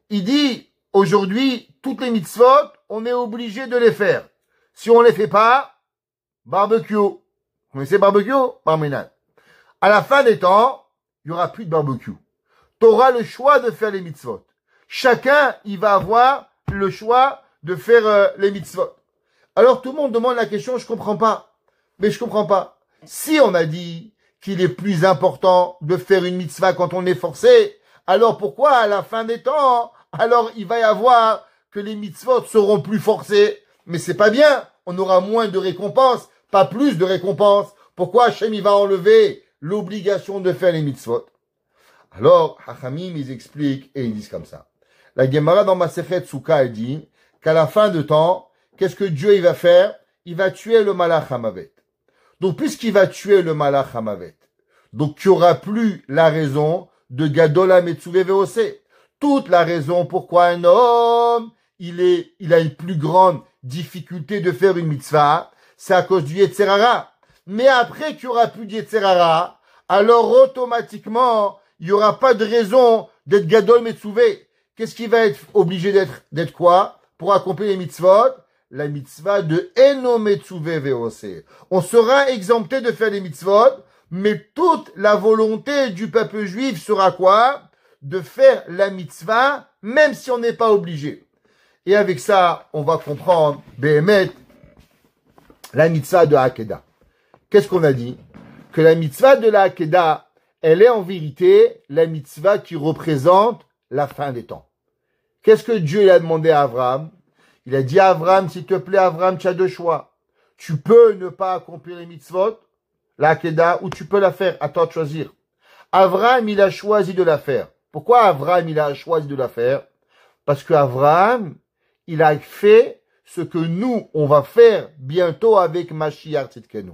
Il dit, aujourd'hui, toutes les mitzvot, on est obligé de les faire. Si on les fait pas, barbecue. Vous connaissez barbecue? Barminan. À la fin des temps, il n'y aura plus de barbecue. Tu auras le choix de faire les mitzvot. Chacun, il va avoir le choix de faire les mitzvot. Alors tout le monde demande la question, je comprends pas. Mais je comprends pas. Si on a dit qu'il est plus important de faire une mitzvah quand on est forcé, alors pourquoi à la fin des temps, alors il va y avoir que les mitzvot seront plus forcés? Mais c'est pas bien. On aura moins de récompenses, pas plus de récompenses. Pourquoi Hachem il va enlever l'obligation de faire les mitzvot? Alors, Hachamim, ils expliquent et ils disent comme ça. La Gemara dans Masechet Souka, elle dit qu'à la fin de temps, qu'est-ce que Dieu il va faire? Il va tuer le Malach Hamavet. Donc, puisqu'il va tuer le Malach Hamavet, donc il n'y aura plus la raison de Gadola Metsuve Veose. Toute la raison pourquoi un homme, il a une plus grande difficulté de faire une mitzvah, c'est à cause du Yetzer Hara. Mais après qu'il n'y aura plus de Yetzer Hara, alors automatiquement, il n'y aura pas de raison d'être Gadol Metsuvé. Qu'est-ce qui va être obligé d'être quoi? Pour accomplir les mitzvot? La mitzvah de Eno Metsuvé Veose. On sera exempté de faire les mitzvot, mais toute la volonté du peuple juif sera quoi? De faire la mitzvah, même si on n'est pas obligé. Et avec ça, on va comprendre, Behemet, la mitzvah de Hakeda. Qu'est-ce qu'on a dit? Que la mitzvah de la Hakeda, elle est en vérité la mitzvah qui représente la fin des temps. Qu'est-ce que Dieu a demandé à Abraham? Il a dit à Abraham, s'il te plaît, Abraham, tu as deux choix. Tu peux ne pas accomplir les mitzvot, la Hakeda, ou tu peux la faire. À toi de choisir. Abraham, il a choisi de la faire. Pourquoi Abraham, il a choisi de la faire? Parce que Abraham, il a fait ce que nous, on va faire bientôt avec Mashiach Tzidkenu.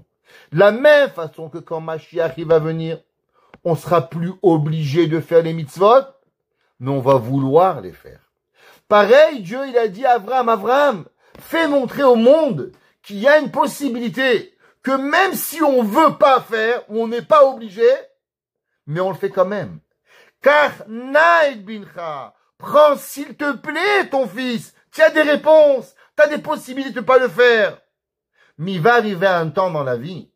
De la même façon que quand Mashiach, il va venir, on sera plus obligé de faire les mitzvot, mais on va vouloir les faire. Pareil, Dieu, il a dit à Abraham, fais montrer au monde qu'il y a une possibilité que même si on veut pas faire, ou on n'est pas obligé, mais on le fait quand même. Car Naïd Bincha, prends s'il te plaît ton fils, tu as des réponses, tu as des possibilités de pas le faire. Mais il va arriver un temps dans la vie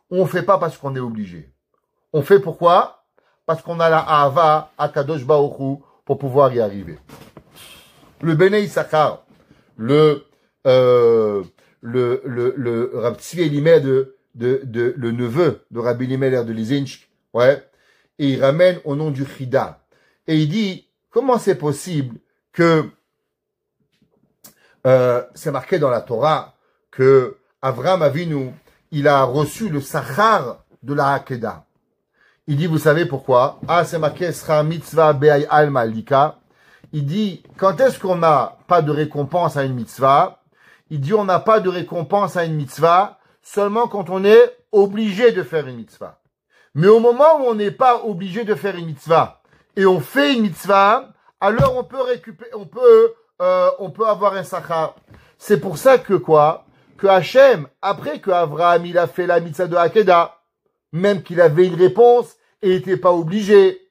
où on fait pas parce qu'on est obligé. On fait pourquoi? Parce qu'on a la Ahava à Kadosh Baruch Hu pour pouvoir y arriver. Le Bnei Issachar, le Rabbi Tzvi Elimelech le neveu de Rabbi Elimelech de Lizinsk, ouais, et il ramène au nom du Chida. Et il dit, comment c'est possible que, c'est marqué dans la Torah que Avraham Avinu, il a reçu le Sachar de la Hakeda. Il dit, vous savez pourquoi? Ah, c'est marqué, sera mitzvah be'ay al malika. Il dit, quand est-ce qu'on n'a pas de récompense à une mitzvah? Il dit, on n'a pas de récompense à une mitzvah seulement quand on est obligé de faire une mitzvah. Mais au moment où on n'est pas obligé de faire une mitzvah et on fait une mitzvah, alors on peut récupérer, on peut avoir un sachar. C'est pour ça que quoi? Que Hachem, après que Avraham il a fait la mitzvah de Hakeda, même qu'il avait une réponse et n'était pas obligé.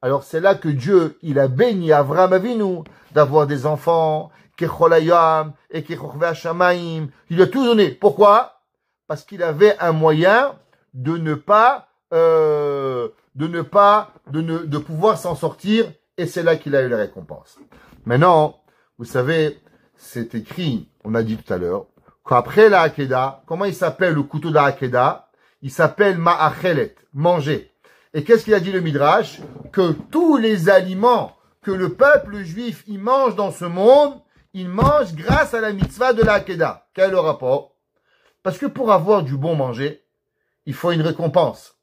Alors c'est là que Dieu, il a béni Avraham Avinu d'avoir des enfants, Kecholayam et Kechorve Hashamaim. Il a tout donné. Pourquoi? Parce qu'il avait un moyen de pouvoir s'en sortir, et c'est là qu'il a eu la récompense. Maintenant, vous savez, c'est écrit, on a dit tout à l'heure, qu'après la Hakeda, comment il s'appelle le couteau de la Hakeda? Il s'appelle Ma'achelet, manger. Et qu'est-ce qu'il a dit le Midrash? Que tous les aliments que le peuple juif il mange dans ce monde, il mange grâce à la mitzvah de la Hakeda. Quel est le rapport? Parce que pour avoir du bon manger, il faut une récompense.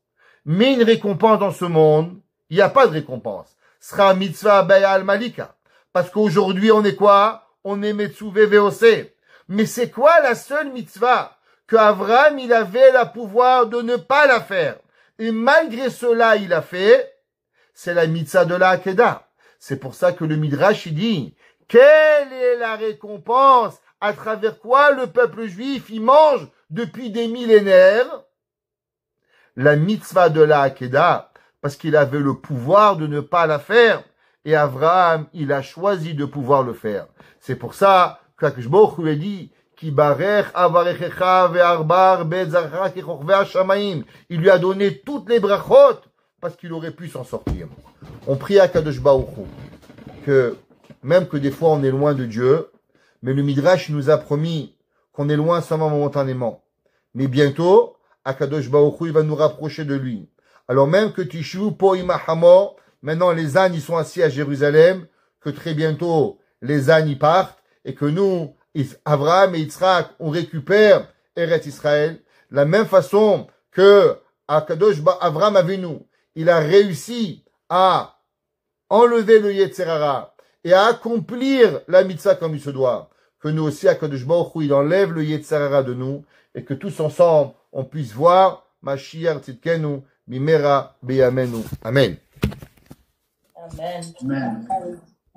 Mais une récompense dans ce monde, il n'y a pas de récompense. Ce sera mitzvah be'al malika. Parce qu'aujourd'hui, on est quoi? On est Metsuvé Veose. Mais c'est quoi la seule mitzvah que Avraham, il avait le pouvoir de ne pas la faire? Et malgré cela, il a fait, c'est la mitzvah de la Hakeda. C'est pour ça que le Midrash, il dit, quelle est la récompense à travers quoi le peuple juif, il mange depuis des millénaires? La mitzvah de la Hakeda, parce qu'il avait le pouvoir de ne pas la faire. Et Avraham, il a choisi de pouvoir le faire. C'est pour ça qu'Akadosh Baruch Hu lui a dit, il lui a donné toutes les brachot parce qu'il aurait pu s'en sortir. On prie à Kadosh Baruch Hu que même que des fois on est loin de Dieu, mais le Midrash nous a promis qu'on est loin seulement momentanément. Mais bientôt, Akadosh Baruch Hu, il va nous rapprocher de lui. Alors même que Tishu, Poima Hamor, maintenant les ânes, ils sont assis à Jérusalem, que très bientôt, les ânes, ils partent, et que nous, Abraham et Yitzhak, on récupère Eretz Israël, la même façon que Abraham Avinu, il a réussi à enlever le Yetzer Hara et à accomplir la mitzvah comme il se doit, que nous aussi, Akadosh Baruch Hu, il enlève le Yetzer Hara de nous, et que tous ensemble, on puisse voir Mashiach Tzidkenu, Mimera Beyamenu. Amen. Amen. Amen.